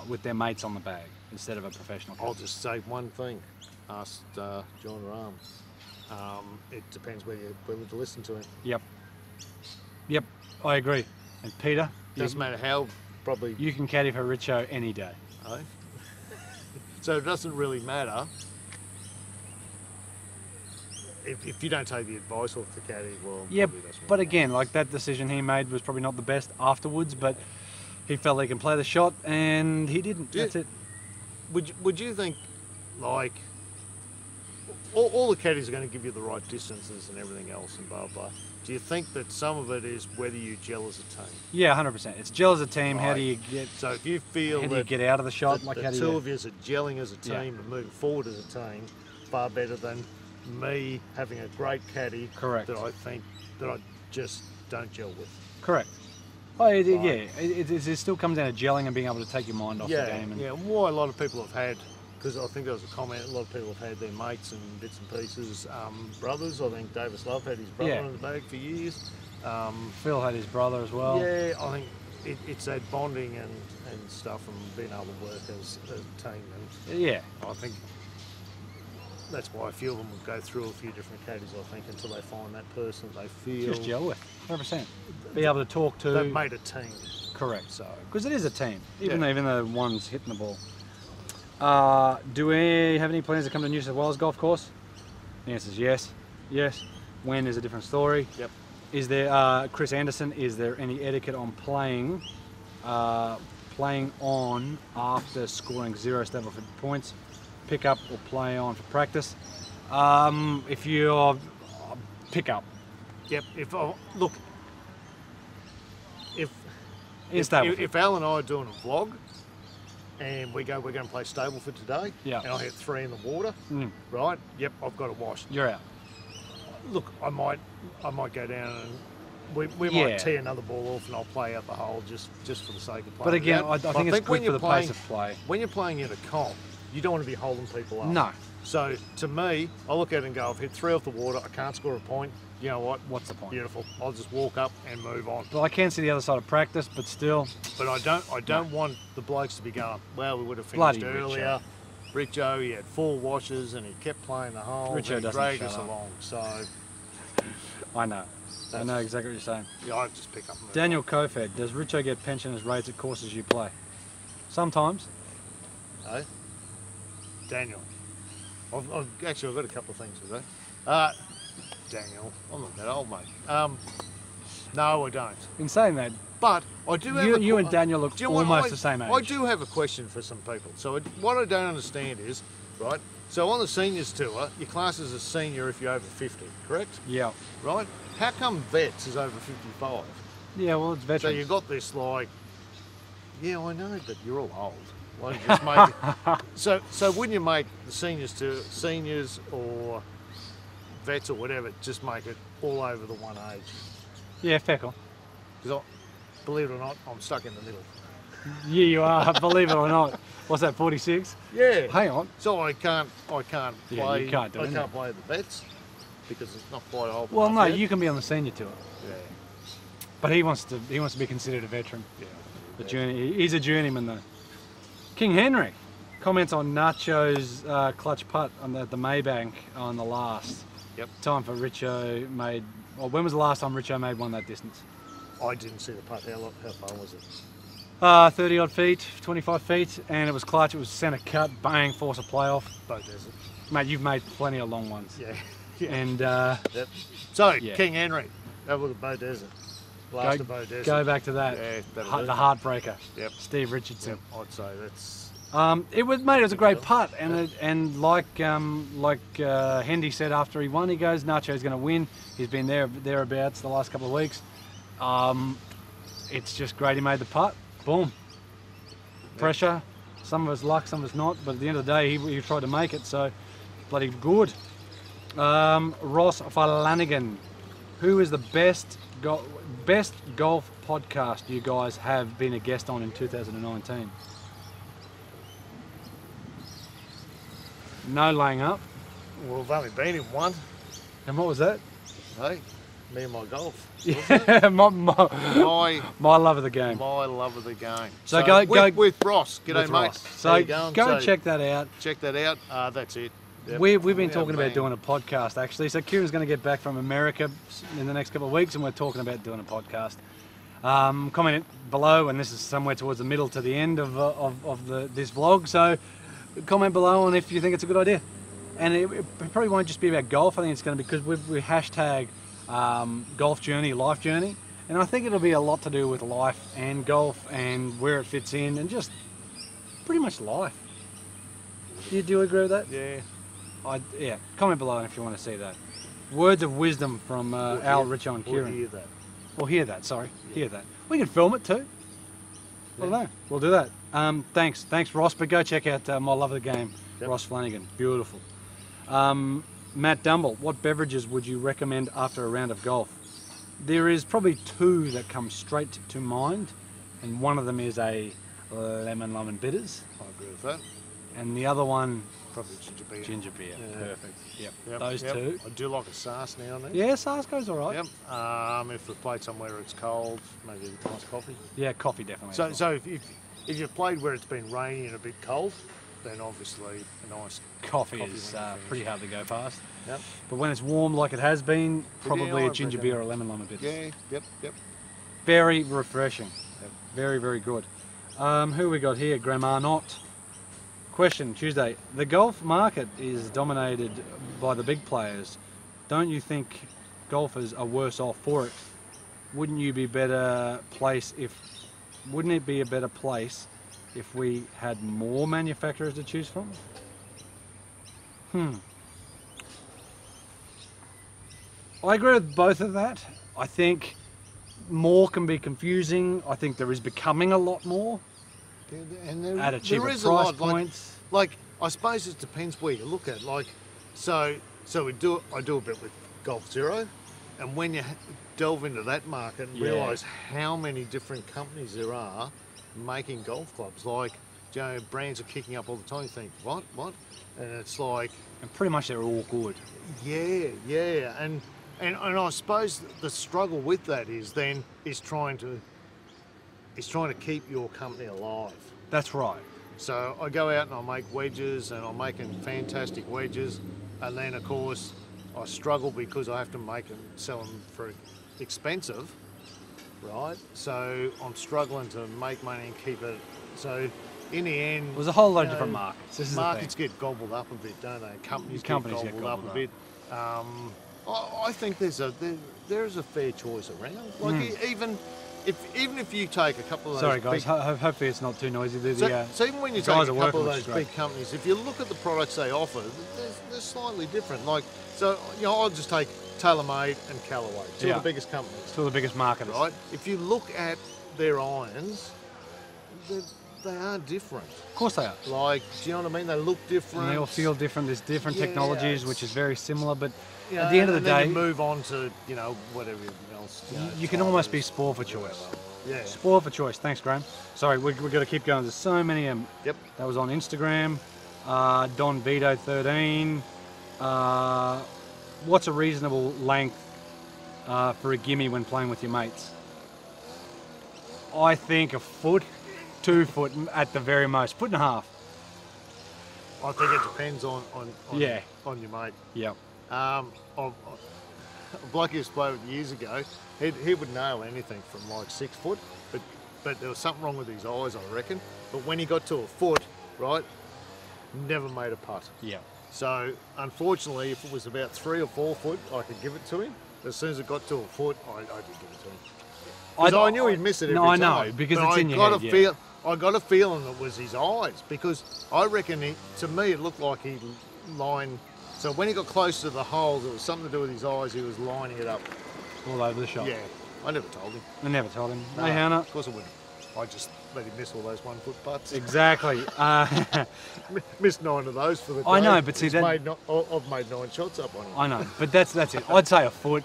with their mates on the bag instead of a professional caddy. I'll just say one thing. Asked John Rahm. It depends whether you're willing to listen to him. Yep, I agree. And Peter, Doesn't matter how, probably. you can caddy for Richo any day. Eh? So it doesn't really matter if you don't take the advice off the caddy. Well, Yeah, probably doesn't but matter. again, like that decision he made was probably not the best afterwards, but he felt he can play the shot and he didn't. Yeah. That's it. Would you think, like, all the caddies are going to give you the right distances and everything else and blah blah. Do you think that some of it is whether you gel as a team? Yeah, 100%. It's gel as a team. How do you get? So if you feel How do you that get out of the shot? the, Like the how do two you? of you are gelling as a team Yeah. and moving forward as a team, far better than me having a great caddy Correct. that I think that I just don't gel with. Correct. Oh, yeah. Right. It still comes down to gelling and being able to take your mind off the game. And, Why a lot of people have had because I think there was a comment, a lot of people have had their mates and bits and pieces, brothers. I think Davis Love had his brother in the bag for years. Phil had his brother as well. Yeah, I think it's that bonding and stuff and being able to work as a team. And Yeah. I think that's why a few of them will go through a few different caddies, I think, until they find that person they feel... Just gel with, 100%. Be able to talk to... They've made a team. Correct. So, because it is a team, even though one's hitting the ball. Do we have any plans to come to New South Wales golf course? The answer is yes. Yes. When is a different story. Yep. Is there, Chris Anderson, is there any etiquette on playing on after scoring 0 Stableford points? Pick up or play on for practice? If you're pick up. Yep. If Al and I are doing a vlog and we're going to play Stableford today, and I hit 3 in the water, right? Yep, I've got to wash. You're out. Look, I might go down and we might tee another ball off and I'll play out the hole just for the sake of playing. But again, I think it's good for the pace of play. When you're playing in a comp, you don't want to be holding people up. No. So to me, I look at it and go, I've hit 3 off the water, I can't score a point. You know what? What's the point? Beautiful. I'll just walk up and move on. Well, I can see the other side of practice, but still. But I don't want the blokes to be going, well, we would have finished earlier. Richo, he had 4 washes and he kept playing the hole. Richo doesn't drag us along. So I know. I know exactly what you're saying. Yeah, I just pick up. And Daniel Kofed, does Richo get pensioners rates at courses you play? Sometimes. Hey, Daniel. I've got a couple of things to say. Daniel, I'm not that old, mate. No, I don't. In saying that, but I do have you and Daniel look almost the same age. I do have a question for some people. So what I don't understand is, right, so on the seniors tour, your class is a senior if you're over 50, correct? Yeah. Right? How come vets is over 55? Yeah, well, it's veterans. So you've got this like, yeah, I know, but you're all old. Why don't you just make it? So wouldn't you make the seniors to seniors or vets or whatever, just make it all over the one age? Yeah, feckle. Because believe it or not, I'm stuck in the middle. Yeah, you are. Believe it or not. What's that? 46? Yeah. Hang on. So I can't play. Yeah, you can't do it. I can't play the vets because it's not quite old. Well, no, yet. you can be on the senior tour. Yeah. But he wants to be considered a veteran. Yeah. The journey. He's a journeyman though. King Henry comments on Nacho's clutch putt on the Maybank on the last. Yep. Time for Richo made. Well, when was the last time Richo made one that distance? I didn't see the putt. How far was it? 30 odd feet, 25 feet, and it was clutch. It was centre cut, bang, force a playoff. Bow Desert. Mate, you've made plenty of long ones. Yeah. And yep. So King Henry, that was a Bow Desert. Last of Bow Desert. Go back to that. Yeah, the heartbreaker. Yep. Steve Richardson. Yep, I'd say that's. It was, mate. It was a great putt, and like Hendy said after he won, he goes, Nacho's going to win. He's been thereabouts the last couple of weeks. It's just great he made the putt. Boom. Pressure. Some of it's luck, some of it's not. But at the end of the day, he tried to make it, so bloody good. Ross Flanagan, who is the best golf podcast you guys have been a guest on in 2019? No laying up. Well, we've only been in one. And what was that? Hey, me and my golf. Yeah, my love of the game. My love of the game. So go with Ross. G'day, with mate. Ross. So go and check that out. Check that out. That's it. Yep. We've been talking about doing a podcast actually. So Kieran's going to get back from America in the next couple of weeks, and we're talking about doing a podcast. Comment below, and this is somewhere towards the middle to the end of this vlog. So comment below on if you think it's a good idea. And it probably won't just be about golf. I think it's going to be because we hashtag golf journey, life journey, and I think it'll be a lot to do with life and golf and where it fits in and just pretty much life. Do you agree with that? Yeah. Yeah. Comment below if you want to see that. Words of wisdom from Al, Richo, and Kieran. We'll hear that. We'll hear that. Sorry, hear that. We can film it too. I don't know. We'll do that. Thanks, Ross. But go check out my love of the game, Ross Flanagan. Beautiful. Matt Dumble, what beverages would you recommend after a round of golf? There is probably 2 that come straight to mind, and one of them is a lemon bitters. I agree with that. And the other one, Probably ginger beer. ginger beer. Yeah. Perfect. Yep. Yep, Those yep. two. I do like a Sass now and then. Yeah, SARS goes all right. Yep. If we've played somewhere it's cold, maybe a nice coffee. Yeah, coffee definitely. So, as well. so if you've played where it's been rainy and a bit cold, then obviously a nice coffee coffee is when you finish. pretty hard to go past. Yep. But when it's warm like it has been, Yeah, probably I a ginger reckon. beer or a lemon lime bit. Yeah. Yep. Very refreshing. Yep. Very, very good. Who we got here? Grandma Not. Question Tuesday. The golf market is dominated by the big players. Don't you think golfers are worse off for it? Wouldn't it be a better place if we had more manufacturers to choose from? I agree with both of that. I think more can be confusing. I think there is becoming a lot more And there, at a cheaper there is price a lot, points. like I suppose it depends where you look at. Like, so I do a bit with Golf Zero, and when you delve into that market and Yeah. realise how many different companies there are making golf clubs, like, you know, brands are kicking up all the time. You think, what, and it's like, And pretty much they're all good. yeah, and I suppose the struggle with that is trying to keep your company alive. That's right. So I go out and I make wedges, and I'm making fantastic wedges, and then of course I struggle because I have to make and sell them for expensive, right? So I'm struggling to make money and keep it. So in the end, There's a whole lot of you know, different markets. This is markets the thing. get gobbled up a bit, don't they? Companies get get gobbled up gobbled a bit. I think there is a fair choice around. Like even if you take a couple of those Sorry guys, hopefully it's not too noisy. so even when you guys take a are couple of working, which those is big companies, if you look at the products they offer, they're slightly different. Like, so, you know, I'll just take TaylorMade and Callaway, two of the biggest companies. Still the biggest marketers. Right? If you look at their irons, they are different. Of course they are. Like, do you know what I mean? They look different. And they all feel different. There's different Yeah, technologies, it's- which is very similar, but You know, at the end of the and then day, you move on to, you know, whatever else. you can almost be spoiled for choice. Yeah. Spoiled for choice. Thanks, Graham. Sorry, we've got to keep going. There's so many. Yep. That was on Instagram. Don Vito 13. What's a reasonable length for a gimme when playing with your mates? I think a foot, 2 foot at the very most. Foot and a half. I think it depends on Yeah. on your mate. Yep. A bloke I used to play with years ago, he would nail anything from like 6 foot, but there was something wrong with his eyes, I reckon. But when he got to a foot, right, never made a putt. Yep. So unfortunately, if it was about 3 or 4 foot, I could give it to him. As soon as it got to a foot, I did give it to him. Because I knew he'd miss it every time. No, I know, because but it's in your head, yeah. I got a feeling it was his eyes, because I reckon to me it looked like he lined. So when he got close to the holes, it was something to do with his eyes. He was lining it up. All over the shop. Yeah, I never told him. I never told him. No, Hey, Hannah. Of course I wouldn't. I just let him miss all those 1 foot putts. Exactly. Missed 9 of those for the day. I know, but see, I've made 9 shots up on him. I know, but that's it. I'd say a foot.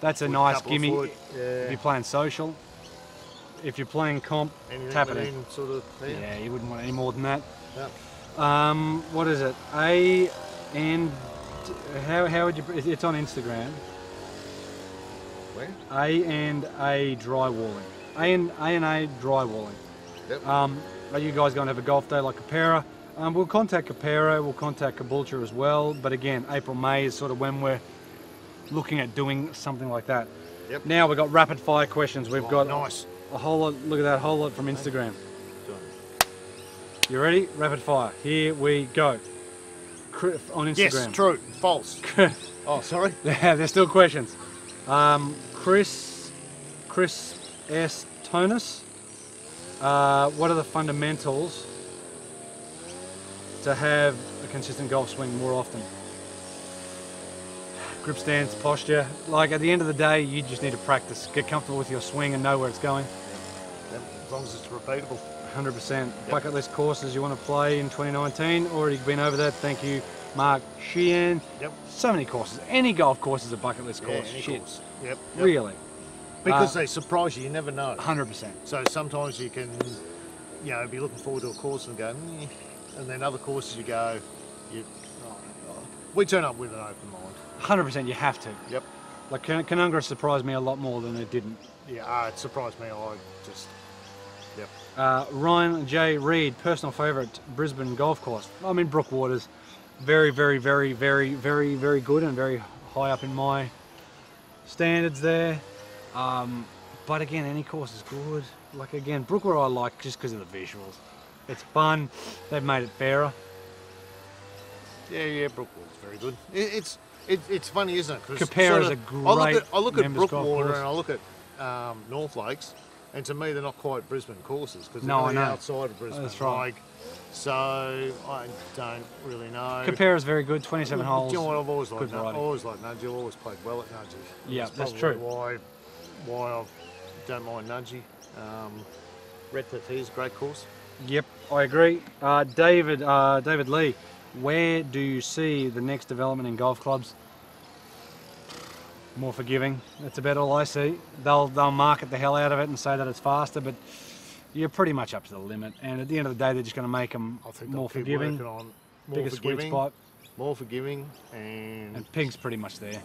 That's a nice Couple of gimme. foot, If yeah. you're playing social. If you're playing comp, Anything tap it in. within sort of. Yeah, you wouldn't want any more than that. Yeah. What is it? A and how would you? It's on Instagram. Where? A drywalling. A drywalling. Yep. Are you guys going to have a golf day like Capera? We'll contact Capera. We'll contact Caboolture as well. But again, April, May is sort of when we're looking at doing something like that. Yep. Now we've got rapid fire questions. We've got nice. a whole lot. Look at that, whole lot from Instagram. You ready? Rapid fire. Here we go. On Instagram. Yes, true, false. Oh, sorry. Yeah, there's still questions. Chris S. Tonus. What are the fundamentals to have a consistent golf swing more often? Grip stance, posture. Like at the end of the day, you just need to practice. Get comfortable with your swing and know where it's going. Yep, as long as it's repeatable. 100%. Bucket list courses you want to play in 2019. Already been over that. Thank you, Mark Sheehan. Yep. So many courses. Any golf course is a bucket list Yeah, course. any Shit. course. Yep. Really. Because they surprise you, you never know. 100%. So sometimes you can, you know, be looking forward to a course and go, and then other courses you go, we turn up with an open mind. 100%, you have to. Yep. Like Canungra surprised me a lot more than it didn't. Yeah, it surprised me. Yep. Ryan J. Reed, personal favourite Brisbane golf course. I mean, Brookwater's very, very, very, very, very, very good and very high up in my standards there. But again, any course is good. Like again, Brookwater I like just because of the visuals. It's fun. They've made it fairer. Yeah, Brookwater's very good. It's funny, isn't it? Compare is a great I look at members golf Brookwater course. and I look at North Lakes, and to me they're not quite Brisbane courses because they're No, I really know. outside of Brisbane. That's right. Like, so I don't really know. Compare is very good. 27 holes. Do you know what I've always liked? Good variety. I've always liked Nudgee. I've always played well at Nudgee. Yeah, that's true. Why I don't mind Nudgee. Red Plateau is a great course. Yep, I agree. David Lee, where do you see the next development in golf clubs? More forgiving. That's about all I see. They'll market the hell out of it and say that it's faster, but you're pretty much up to the limit. And at the end of the day, they're just going to make them I think more they'll keep forgiving, working on bigger sweet spot, more forgiving, and Pink's pretty much there.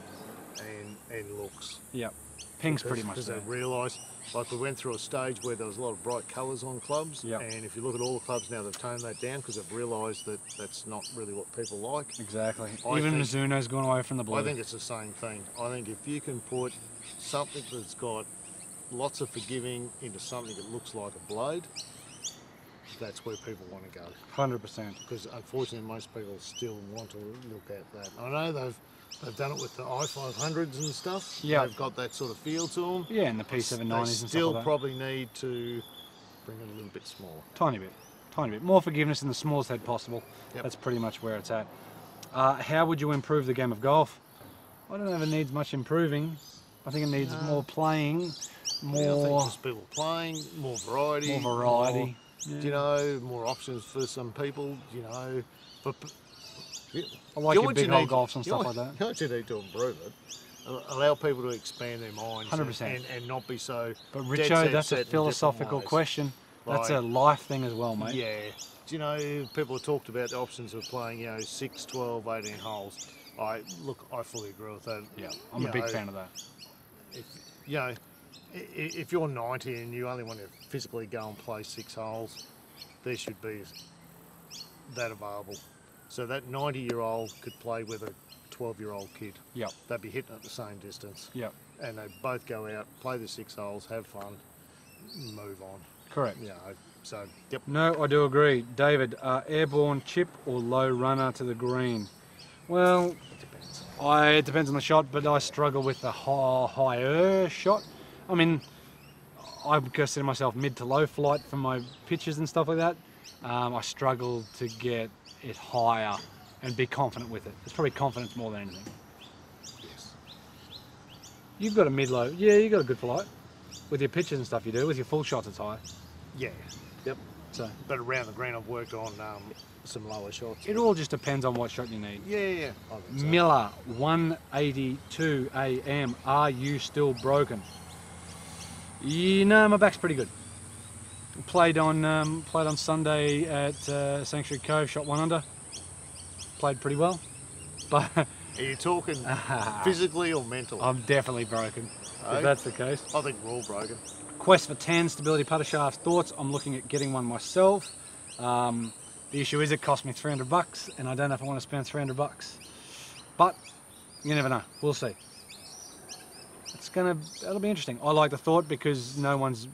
looks. Yep, Pink's pretty much because there. they realise, like we went through a stage where there was a lot of bright colours on clubs, Yep. and if you look at all the clubs now, they've toned that down because they've realised that that's not really what people like. Exactly. I Even think- Mizuno's gone away from the blue. I think it's the same thing. I think if you can put something that's got lots of forgiving into something that looks like a blade, that's where people want to go. 100%. Because unfortunately, most people still want to look at that. I know they've done it with the i500s and stuff. Yeah. They've got that sort of feel to them. Yeah, and the P790s and They stuff still like that. probably need to bring it a little bit smaller. Tiny bit. More forgiveness in the smallest head possible. Yep. That's pretty much where it's at. How would you improve the game of golf? I don't know if it needs much improving. I think it needs more playing, Yeah, I think more just people playing, more variety. variety. More, you know, more options for some people, you know. But I like your big hole golfs and stuff like that. You know what you need to improve it? Allow people to expand their minds 100%. and not be so. But dead Richo, set that's set a in philosophical different ways. question. That's a Like- life thing as well, mate. Yeah. Do you know, people have talked about the options of playing, you know, 6, 12, 18 holes. I fully agree with that. Yeah, I'm You a big know, fan of that. You know, if you're 90 and you only want to physically go and play 6 holes, there should be that available. So that 90-year-old could play with a 12-year-old kid. Yep, They'd be hitting at the same distance. yep, And they both go out, play the 6 holes, have fun, move on. correct. You know, so, yep. No, I do agree. David, airborne chip or low runner to the green? Well, It depends. it depends on the shot, but I struggle with the higher shot. I mean, I consider myself mid to low flight for my pitches and stuff like that. I struggle to get it higher and be confident with it. It's probably confidence more than anything. Yes. You've got a mid-low. Yeah, you've got a good flight. With your pitches and stuff you do. With your full shots it's high. Yeah. Yep. So But around the green, I've worked on some lower shots. it all just depends on what shot you need. Yeah. I think so. Miller, 182 AM. Are you still broken? You know, my back's pretty good. Played on Sunday at Sanctuary Cove, shot 1 under. Played pretty well, but Are you talking physically or mentally? I'm definitely broken. Oh. If that's the case. I think we're all broken. Quest for tan stability putter shaft. Thoughts? I'm looking at getting one myself. The issue is it cost me $300, and I don't know if I want to spend $300. But you never know. We'll see. That'll be interesting. I like the thought because there's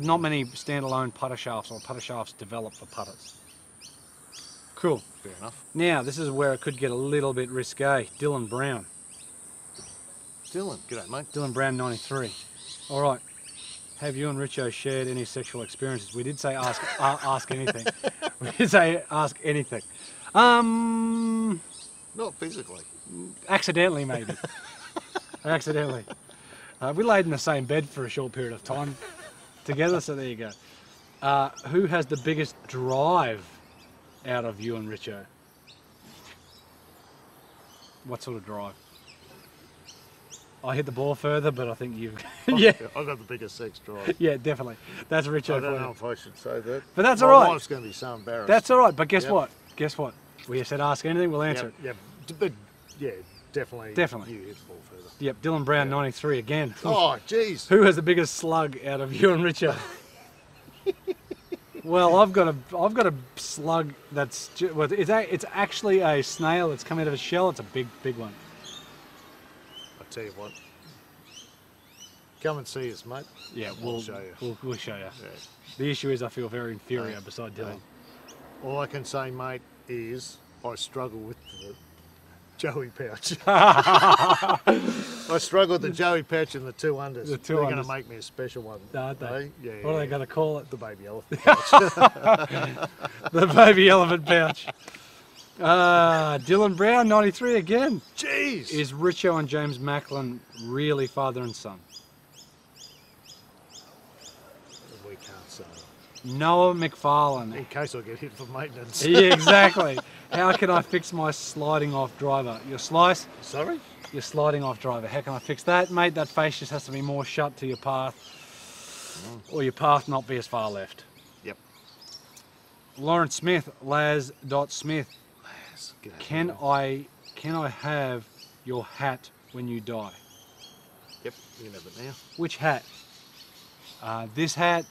not many standalone putter shafts or putter shafts developed for putters. Cool. Fair enough. Now this is where it could get a little bit risque. Dylan Brown. Dylan, g'day, mate. Dylan Brown 93. All right. Have you and Richo shared any sexual experiences? We did say ask anything. We did say ask anything. Not physically. Accidentally maybe. Accidentally. We laid in the same bed for a short period of time together, so there you go. Who has the biggest drive out of you and Richo? What sort of drive? I hit the ball further, but I think you've... yeah. I've got the biggest sex drive. Yeah, definitely. That's Richo. I don't know if I should say that. But that's My all right. wife's going to be so embarrassed. That's all right, but guess what? Guess what? We said ask anything, we'll answer it. Yeah, but yeah, definitely. Definitely. You hit the ball further. Yep, Dylan Brown, 93 again. Oh, jeez. Who has the biggest slug out of you and Richo? Well, I've got a slug that's well, it's actually a snail that's come out of a shell. It's a big one. I'll tell you what. Come and see us, mate. Yeah, we'll show you. We'll show you. Yeah. The issue is I feel very inferior beside Dylan. All I can say, mate, is I struggle with the Joey pouch. I struggle with the Joey pouch and the 2 unders. The 2 They're going unders. to make me a special one. Aren't they? Yeah, What are they going to call it? The baby elephant pouch. The baby elephant pouch. Dylan Brown, 93 again. Jeez! Is Richo and James Macklin really father and son? We can't say. Noah McFarlane. In case I get hit for maintenance. Yeah, exactly. How can I fix my sliding off driver? Your slice? Sorry? Your sliding off driver. How can I fix that? Mate, that face just has to be more shut to your path. Or your path not be as far left. Yep. Lawrence Smith, Laz.Smith. Can I have your hat when you die? Yep, you can have it now. Which hat? This hat,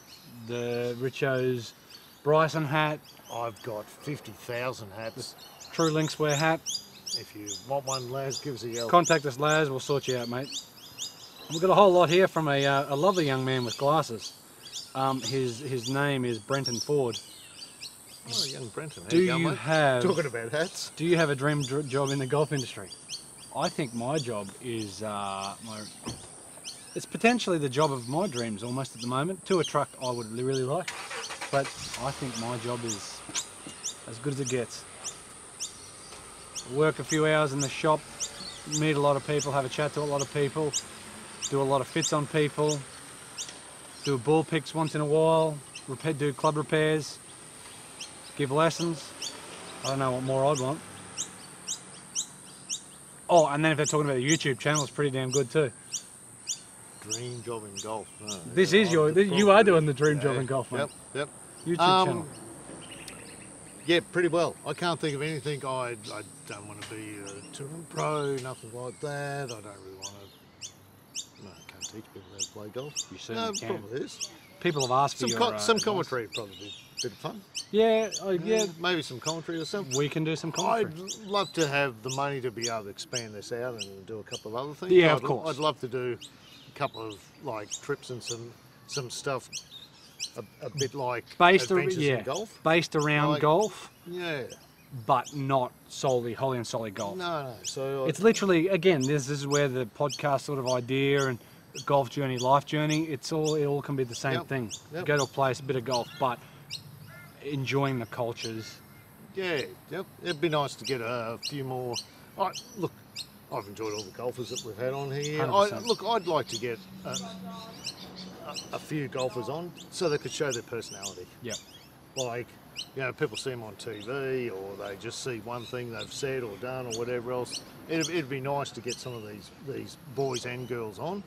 the Richo's Bryson hat, I've got 50,000 hats. True Links wear hat. If you want one, Laz, give us a yell. Contact us, Laz. We'll sort you out, mate. We've got a whole lot here from a lovely young man with glasses. His name is Brenton Ford. Oh, young Brenton. Do you have... Talking about hats. Do you have a dream job in the golf industry? I think my job is it's potentially the job of my dreams almost at the moment. To a truck I would really like, but I think my job is as good as it gets. Work a few hours in the shop, meet a lot of people, have a chat to a lot of people, do a lot of fits on people, do ball picks once in a while, do club repairs, give lessons. I don't know what more I'd want. Oh, and then if they're talking about the YouTube channel, it's pretty damn good too. Dream job in golf. No, this is you are doing the dream job in golf, mate. Yep. YouTube channel. Yeah, pretty well. I can't think of anything. I don't want to be a touring pro, nothing like that. I don't really want to. No, I can't teach people how to play golf. You certainly can. Probably is. People have asked for some commentary would probably be a bit of fun. Yeah, yeah. Maybe some commentary or something. We can do some commentary. I'd love to have the money to be able to expand this out and do a couple of other things. Yeah, of course. I'd love to do a couple of like trips and some stuff a bit like adventures in golf. Based around golf. Yeah. But not wholly and solely golf. No. So it's literally, again, this is where the podcast sort of idea and golf journey, life journey, it all can be the same thing. Yep. Go to a place, a bit of golf, but enjoying the cultures. Yeah, yep. It'd be nice to get a few more. Look, I've enjoyed all the golfers that we've had on here. I'd like to get a few golfers on so they could show their personality. Yep. Like, people see them on TV or they just see one thing they've said or done or whatever else. It'd be nice to get some of these boys and girls on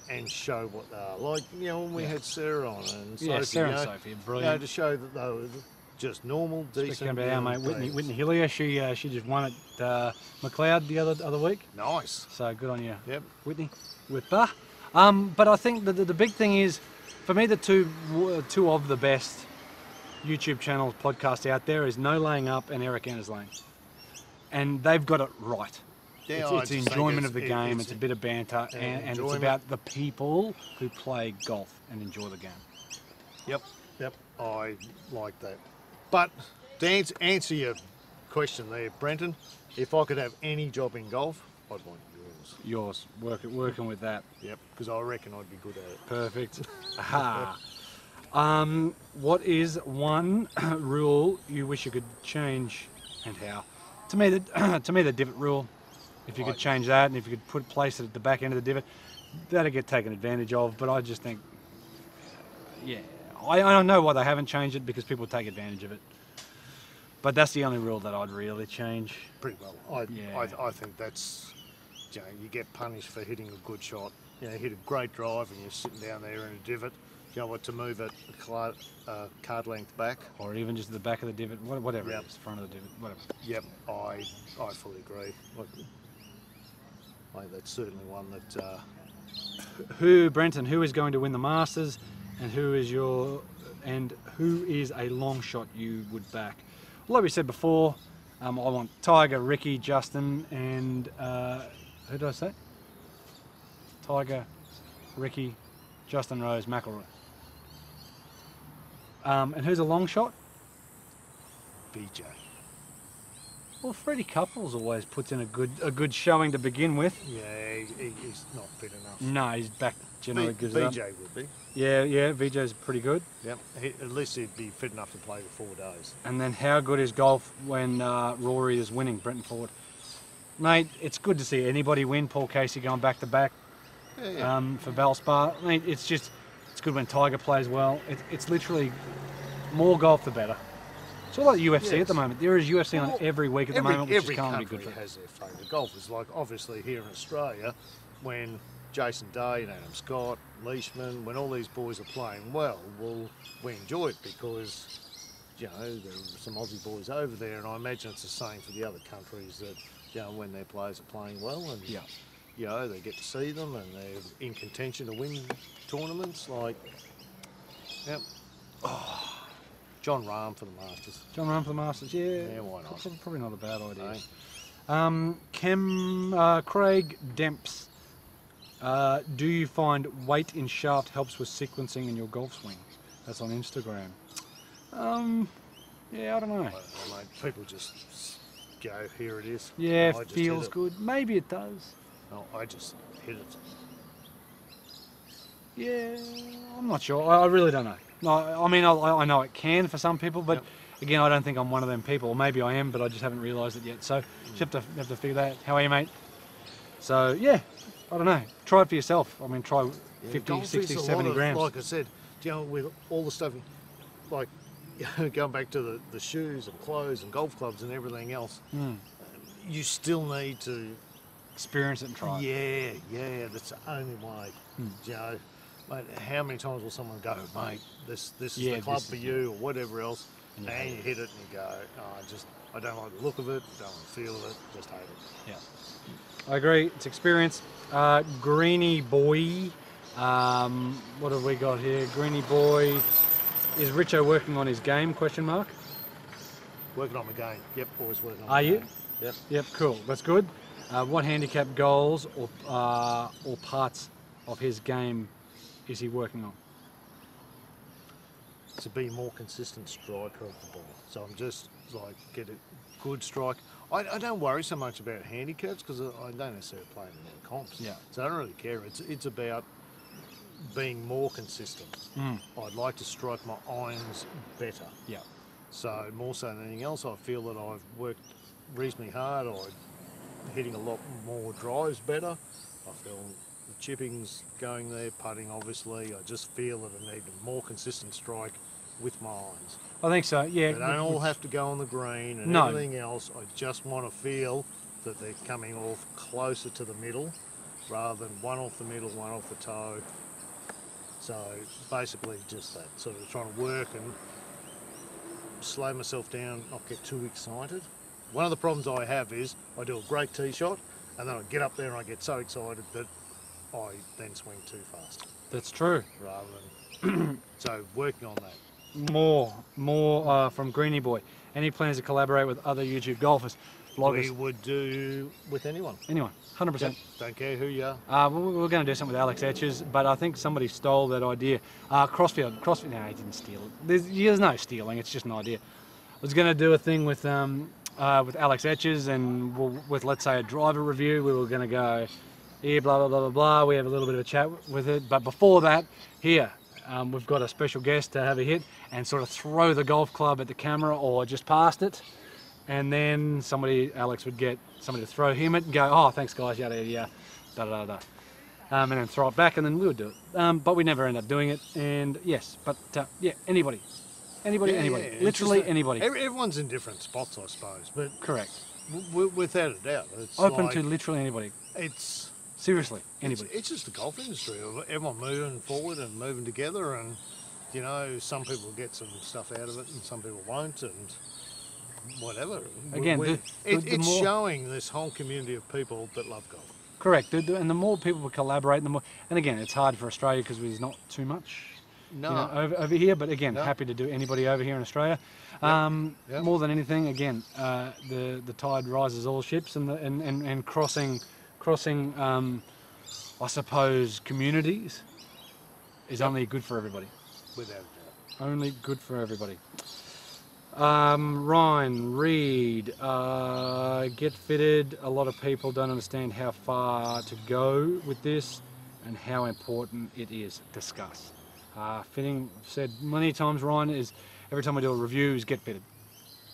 and show what they are. Like, when we had Sarah on and Sophie. Yeah, Sarah and Sophie, brilliant. To show that they were just normal, decent. Speaking about our mate Whitney Hillier, she just won at McLeod the other week. Nice. So good on you, yep, Whitney. With that, but I think the big thing is, for me, the two of the best YouTube channels, podcasts out there is No Laying Up and Eric Anders Lane, and they've got it right. Yeah, it's enjoyment of the game. It's a bit of banter, and it's about the people who play golf and enjoy the game. Yep. I like that. But to answer your question there, Brenton, if I could have any job in golf, I'd want yours. Working with that. Yep, because I reckon I'd be good at it. Perfect. Aha. What is one rule you wish you could change, and how? To me, the divot rule. If you could change that, and if you could place it at the back end of the divot, that'd get taken advantage of. But I just think, I don't know why they haven't changed it, because people take advantage of it. But that's the only rule that I'd really change. Pretty well. I think that's you get punished for hitting a good shot. You hit a great drive and you're sitting down there in a divot. You know what, to move it a card length back. Or even just the back of the divot, whatever Yep. it is, front of the divot, whatever. Yep, I fully agree. Look, I think that's certainly one that... Brenton, who is going to win the Masters, and who is a long shot you would back? Well, like we said before, I want Tiger, Ricky, Justin, and who did I say? Tiger, Ricky, Justin Rose, McIlroy. And who's a long shot? BJ. Well, Freddie Couples always puts in a good showing to begin with. Yeah, he's not fit enough. No, he's back generally gives it up. BJ would be. Yeah, VJ's pretty good. Yep, at least he'd be fit enough to play the 4 days. And then how good is golf when Rory is winning, Brenton Ford? Mate, it's good to see anybody win. Paul Casey going back to back for Valspar. I mean, it's good when Tiger plays well. It's literally more golf the better. It's all like UFC at the moment. There is UFC on every week at the moment, which is kind of good for. Every country has their favourite golfers. Like obviously here in Australia, when Jason Day and Adam Scott, Leishman, when all these boys are playing well, we enjoy it because there are some Aussie boys over there, and I imagine it's the same for the other countries that when their players are playing well and they get to see them and they're in contention to win tournaments. Like, John Rahm for the Masters. John Rahm for the Masters, yeah. Yeah, why not? Probably not a bad idea. No. Craig Demps. Do you find weight in shaft helps with sequencing in your golf swing? That's on Instagram. Yeah, I don't know. Well, mate, people just go, here it is. Yeah, it feels good. Maybe it does. No, I just hit it. Yeah, I'm not sure. I really don't know. No, I mean, I know it can for some people, but again, I don't think I'm one of them people. Or maybe I am, but I just haven't realised it yet. So you have to figure that out. How are you, mate? So yeah, I don't know. Try it for yourself. I mean, try 50, 60, 70 grams. Like I said, with all the stuff, like going back to the shoes and clothes and golf clubs and everything else, you still need to experience it and try it. Yeah, that's the only way. Mate, how many times will someone go, mate, this is the club for you, or whatever else, and you hit it and you go, I don't like the look of it, don't like the feel of it, just hate it. Yeah, I agree. It's experience. Greeny Boy, what have we got here? Greeny Boy, is Richo working on his game? Question mark. Working on the game. Yep, always working on. Are you? Game. Yep. Yep, cool. That's good. What handicap goals or parts of his game is he working on? To be a more consistent striker of the ball. So I'm just like get a good strike. I don't worry so much about handicaps because I don't necessarily play in any comps. Yeah. So I don't really care. It's about being more consistent. I'd like to strike my irons better. Yeah. So more so than anything else, I feel that I've worked reasonably hard. I'm hitting a lot more drives better. I feel the chipping's going there, putting obviously. I just feel that I need a more consistent strike with my irons. I think so, yeah. They don't all have to go on the green and everything else. I just want to feel that they're coming off closer to the middle rather than one off the middle, one off the toe. So basically just that, sort of trying to work and slow myself down, not get too excited. One of the problems I have is I do a great tee shot and then I get up there and I get so excited that I then swing too fast. That's true. Rather than, so working on that. More from Greeny Boy. Any plans to collaborate with other YouTube golfers? Bloggers? We would do with anyone. Anyone, 100%. Yep. Don't care who you are. We're going to do something with Alex Etches, but I think somebody stole that idea. Crossfield, no, he didn't steal it. There's no stealing, it's just an idea. I was going to do a thing with Alex Etches and with, let's say, a driver review. We were going to go, here, blah, blah, blah, blah, blah. We have a little bit of a chat with it. But before that, here, we've got a special guest to have a hit and sort of throw the golf club at the camera or just past it. And then Alex would get somebody to throw him it and go, oh, thanks guys, yada, yada, yada, da, da, da. And then throw it back and then we would do it. But we never end up doing it. And yes, but yeah, anybody. Literally anybody. Everyone's in different spots, I suppose. But correct. Without a doubt. It's Open like, to literally anybody. It's Seriously, anybody. It's just the golf industry of everyone moving forward and moving together, and you know, some people get some stuff out of it and some people won't, and whatever. Again, It's showing this whole community of people that love golf. Correct, and the more people we collaborate, the more. And again, it's hard for Australia because there's not too much, over here. But again, happy to do anybody over here in Australia. Yep. More than anything, again, the tide rises all ships, and crossing, I suppose, communities is only good for everybody. Without a doubt. Only good for everybody. Ryan, Reed, get fitted. A lot of people don't understand how far to go with this and how important it is. Discuss. Fitting, said many times, Ryan, is every time we do a review is get fitted.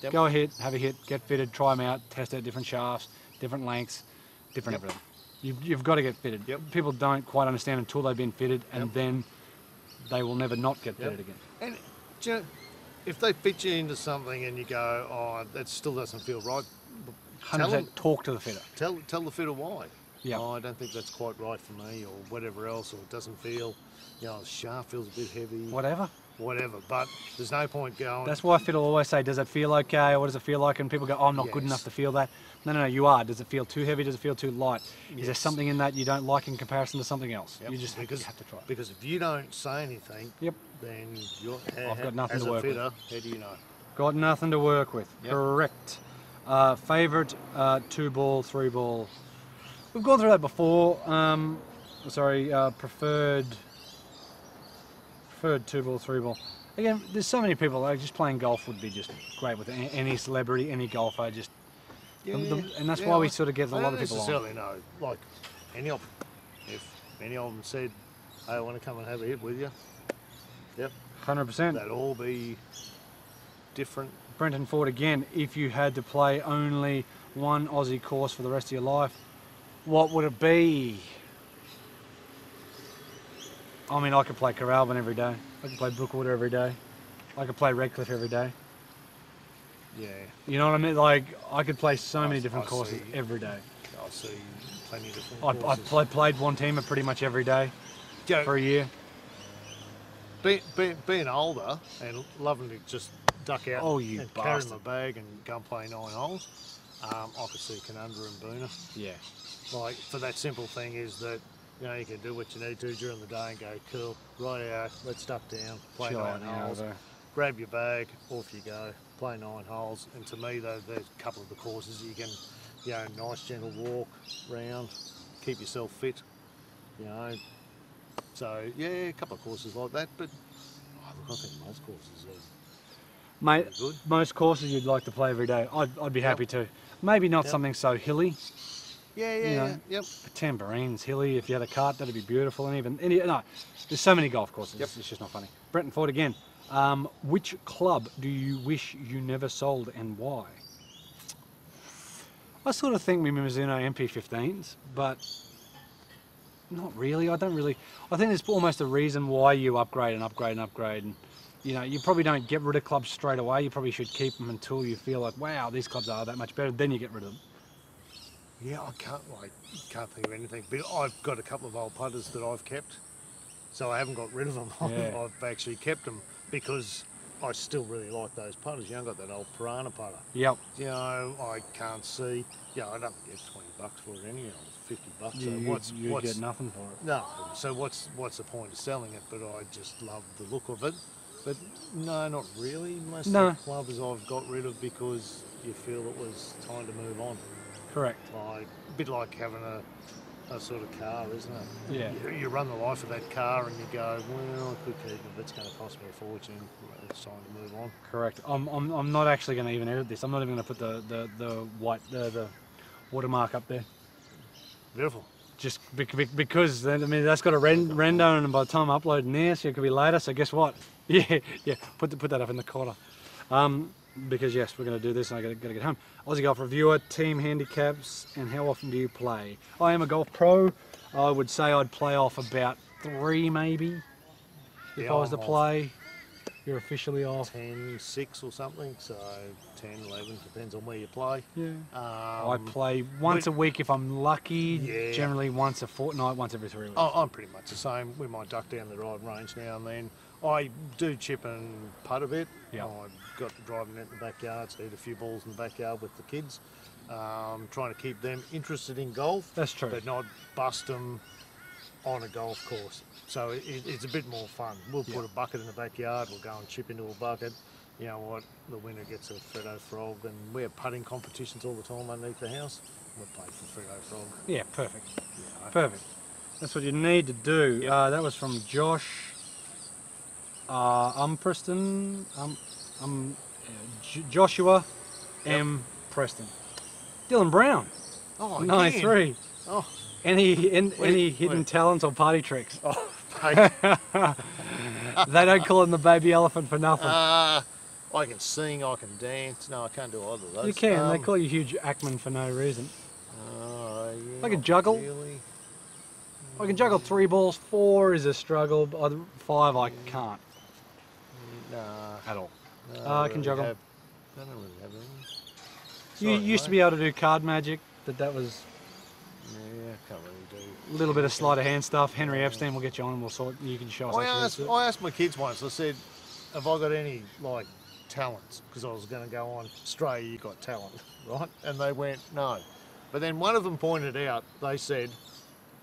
Yep. Go ahead, have a hit, get fitted, try them out, test out different shafts, different lengths, different everything. You've got to get fitted. Yep. People don't quite understand until they've been fitted, and then they will never not get fitted again. And do you know, if they fit you into something and you go, oh, that still doesn't feel right, 100% talk to the fitter. Tell the fitter why. Yeah. Oh, I don't think that's quite right for me, or whatever else, or it doesn't feel, you know, the shaft feels a bit heavy. Whatever. But there's no point going. That's why fitter will always say, does it feel okay, or what does it feel like? And people go, oh, I'm not good enough to feel that. No, you are. Does it feel too heavy? Does it feel too light? Is there something in that you don't like in comparison to something else? You just have to try. Because if you don't say anything, then you're, I've got nothing to work with. How do you know? Got nothing to work with. Correct. Favourite 2-ball, 3-ball. We've gone through that before. Preferred 2-ball, 3-ball. Again, there's so many people, like just playing golf would be just great with any celebrity, any golfer, just. And that's why we sort of get a lot of people on. I don't necessarily know. Like, if any of them said, hey, I want to come and have a hit with you, 100%. That'd all be different. Brenton Ford, again, if you had to play only one Aussie course for the rest of your life, what would it be? I mean, I could play Coralban every day. I could play Brookwater every day. I could play Redcliffe every day. Yeah. You know what I mean? Like, I could play so many different courses every day. I see plenty of different courses. I've played one teamer pretty much every day for a year. Being older and loving to just duck out and carry my bag and go and play 9 holes, I could see Canungra and Boona. Yeah. Like, for that simple thing is that, you know, you can do what you need to during the day and go, cool, right out, let's duck down, play 9 holes, grab your bag, off you go, play 9 holes. And to me, though, there's a couple of the courses you can, you know, nice gentle walk round, keep yourself fit, you know. So, yeah, a couple of courses like that, but I think most courses are good. Most courses you'd like to play every day. I'd be happy to. Maybe not something so hilly. Yeah. Tambourine's hilly. If you had a cart, that'd be beautiful. And there's so many golf courses. It's just not funny. Brenton Ford again. Which club do you wish you never sold and why? I sort of think my Mizuno MP15s, but not really. I think there's almost a reason why you upgrade. And you know, you probably don't get rid of clubs straight away. You probably should keep them until you feel like, wow, these clubs are that much better. Then you get rid of them. Yeah, I can't think of anything. But I've got a couple of old putters that I've kept, so I haven't got rid of them. I've actually kept them because I still really like those putters. You know, I've got that old Piranha putter. Yep. You know, I can't see. Yeah, I don't get $20 for it anyhow. $50. So you get nothing for it. No. So what's the point of selling it? But I just love the look of it. But no, not really. Most of the clubs I've got rid of because you feel it was time to move on. Correct. Like, a bit like having a sort of car, isn't it? Yeah. You run the life of that car and you go, well, I could keep it, but it's going to cost me a fortune. It's time to move on. Correct. I'm not actually going to even edit this. I'm not even going to put the watermark up there. Beautiful. Just because that's got a render, and by the time I'm uploading this, it could be later. So guess what? Yeah. Put that up in the corner. Because yes, we're going to do this, and I got to get home. Aussie Golf Reviewer, team handicaps, and how often do you play? I am a golf pro. I would say I'd play off about 3 maybe if I was to play. you're officially off? 10-6 or something, so 10-11, depends on where you play. Yeah. I play once a week if I'm lucky, Yeah. generally once a fortnight, once every 3 weeks. I'm pretty much the same. We might duck down the driving range now and then. I do chip and putt a bit. Yeah. I've got the driving net in the backyard, so I hit a few balls in the backyard with the kids. Trying to keep them interested in golf. That's true. But not bust them on a golf course. So it's a bit more fun. We'll put a bucket in the backyard, we'll go and chip into a bucket. You know what, the winner gets a Freddo frog, and we have putting competitions all the time underneath the house. We'll play for Freddo frog. Yeah, perfect. Yeah, perfect. That's what you need to do. Yep. That was from Josh Preston. Joshua M. Preston. Dylan Brown. Oh, 93. Oh. Any hidden talents or party tricks? Oh, hey. They don't call him the baby elephant for nothing. I can sing, I can dance. No, I can't do either of those. You can. They call you Hugh Ackman for no reason. Yeah, I can juggle. really. I can juggle 3 balls. 4 is a struggle. 5 I can't Nah. at all. No, I can juggle. I don't really have any. You Sorry, used to mate. be able to do card magic. That was Yeah, can't really do. a little bit of sleight of hand stuff. Henry Epstein will get you on and we'll sort. You can show us. I asked my kids once, I said, have I got any, like, talents? Because I was going to go on, Australia, you got talent, right? And they went, no. But then one of them pointed out, they said,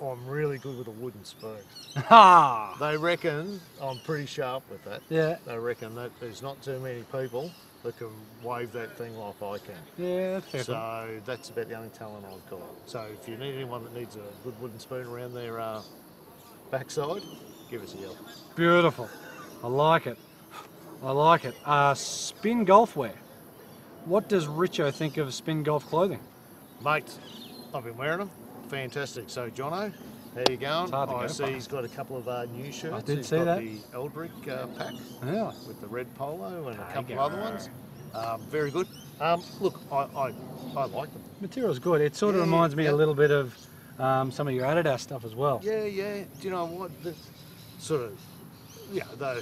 I'm really good with a wooden spoon. Ha! They reckon I'm pretty sharp with that. Yeah. They reckon that there's not too many people that can wave that thing like I can. Yeah, that's fair. So that's about the only talent I've got. So if you need anyone that needs a good wooden spoon around their backside, give us a yell. Beautiful. I like it. I like it. Spin golf wear. What does Richo think of spin golf clothing? Mate, I've been wearing them. Fantastic. So Jono, how you going? I see he's got a couple of new shirts. I did he's see got that. The Eldrick pack Yeah. with the red polo and a couple go. of other ones. Very good. Look, I like them. Material's good. It sort of Yeah, reminds me a yeah. little bit of some of your Adidas stuff as well. Yeah. Do you know what? The, sort of, though.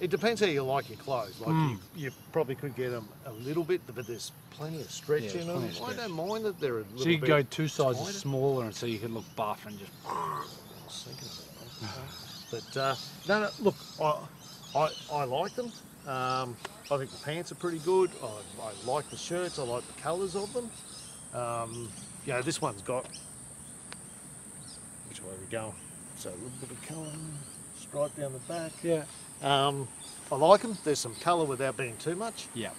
It depends how you like your clothes. Like you probably could get them a little bit, but there's plenty of stretch Yeah, in them. plenty of I stretch. don't mind that they're a little So you bit could go 2 sizes tighter. smaller and so you could look buff and just... I was thinking about that. But no, look, I like them. I think the pants are pretty good. I like the shirts. I like the colours of them. This one's got, which way are we going? So a little bit of colour, stripe down the back. Yeah. I like them. There's some colour without being too much. Yeah.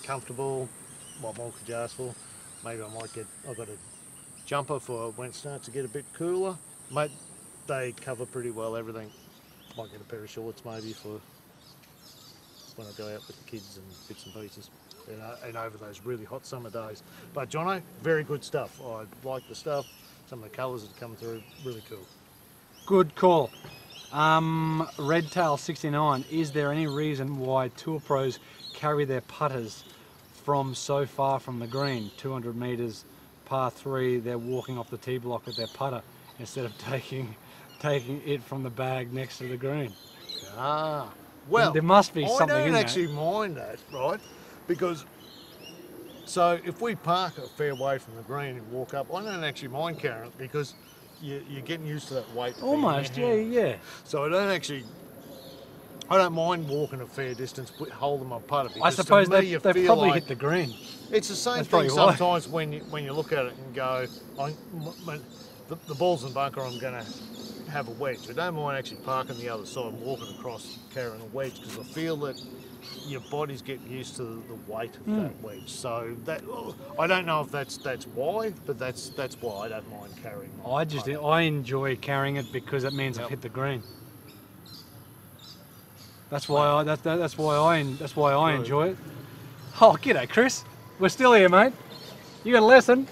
Comfortable. What more could you ask for? Maybe I've got a jumper for when it starts to get a bit cooler. Mate, they cover pretty well everything. Might get a pair of shorts maybe for when I go out with the kids and bits and pieces. And over those really hot summer days. But Jono, very good stuff. I like the stuff. Some of the colours that come through, really cool. Good call. Redtail 69. Is there any reason why tour pros carry their putters from so far from the green, 200 metres, par 3? They're walking off the tee block with their putter instead of taking it from the bag next to the green. Well, there must be something in I don't that. actually mind that, right? Because, so if we park a fair way from the green and walk up, I don't actually mind carrying it because you're getting used to that weight. Almost, yeah. So I don't mind walking a fair distance, holding my putter. I suppose they probably like hit the green. It's the same That's thing probably why. sometimes when you look at it and go, the ball's in the bunker, I'm going to have a wedge. I don't mind actually parking the other side and walking across carrying a wedge because I feel that your body's getting used to the weight of that wedge. So that I don't know if that's why, but that's why I don't mind carrying. I enjoy carrying it because it means I've hit the green. That's why I enjoy it. Oh, g'day, Chris. We're still here, mate. You got a lesson?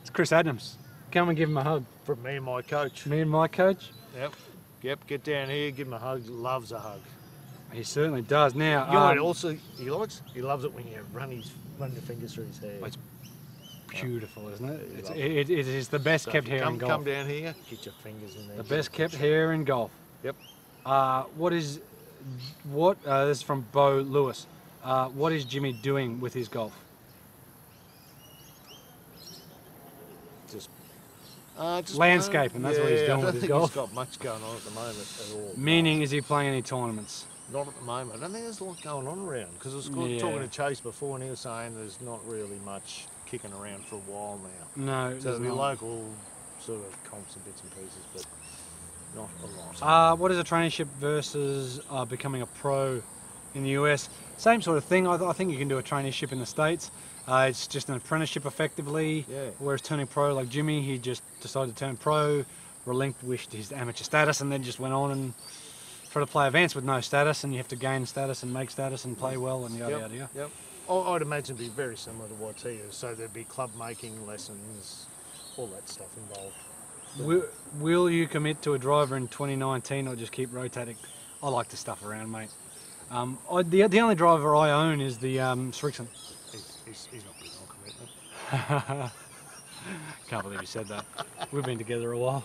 It's Chris Adams. Come and give him a hug. From me and my coach. Me and my coach. Yep. Get down here, give him a hug. Loves a hug. He certainly does. Now, You know what also he likes? He loves it when you run your fingers through his hair. It's beautiful, isn't it? It is the best kept hair in golf. Come down here, get your fingers in there. The best kept hair in golf. Yep. What is This is from Bo Lewis. What is Jimmy doing with his golf? Just Landscaping, that's what he's doing with his golf. He's got much going on at the moment at all. Meaning, is he playing any tournaments? Not at the moment. I don't think there's a lot going on around, because I was talking to Chase before and he was saying there's not really much kicking around for a while now. No, so there'll be local sort of comps and bits and pieces, but not a lot. What is a traineeship versus becoming a pro in the US? Same sort of thing. I think you can do a traineeship in the States. It's just an apprenticeship effectively, whereas turning pro, like Jimmy, he just decided to turn pro, relinquished his amateur status, and then just went on and tried to play events with no status, and you have to gain status and make status and play well and yada yada. Yep. I'd imagine it'd be very similar to what he is. So there'd be club making lessons, all that stuff involved. Will you commit to a driver in 2019 or just keep rotating? I like to stuff around, mate. The only driver I own is the Richardson. He's not big on commitment. Can't believe you said that. We've been together a while.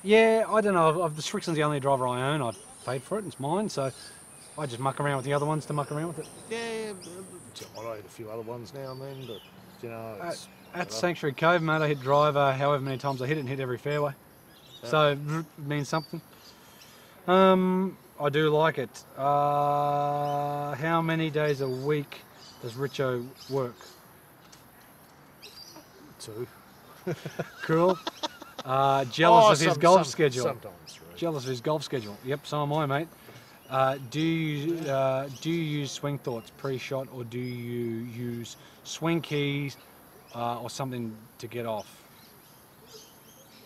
Yeah, I don't know. The Richardson's the only driver I own. I've paid for it. It's mine, so I just muck around with the other ones to muck around with it. Yeah, I own a few other ones now and then, but you know. At Sanctuary Cove, mate, I hit driver however many times I hit it and hit every fairway. Yeah. So it means something. I do like it. How many days a week does Richo work? 2. Cool. Jealous of his golf schedule. Sometimes, right. Jealous of his golf schedule. Yep, so am I, mate. Do you use swing thoughts pre-shot, or do you use swing keys or something to get off?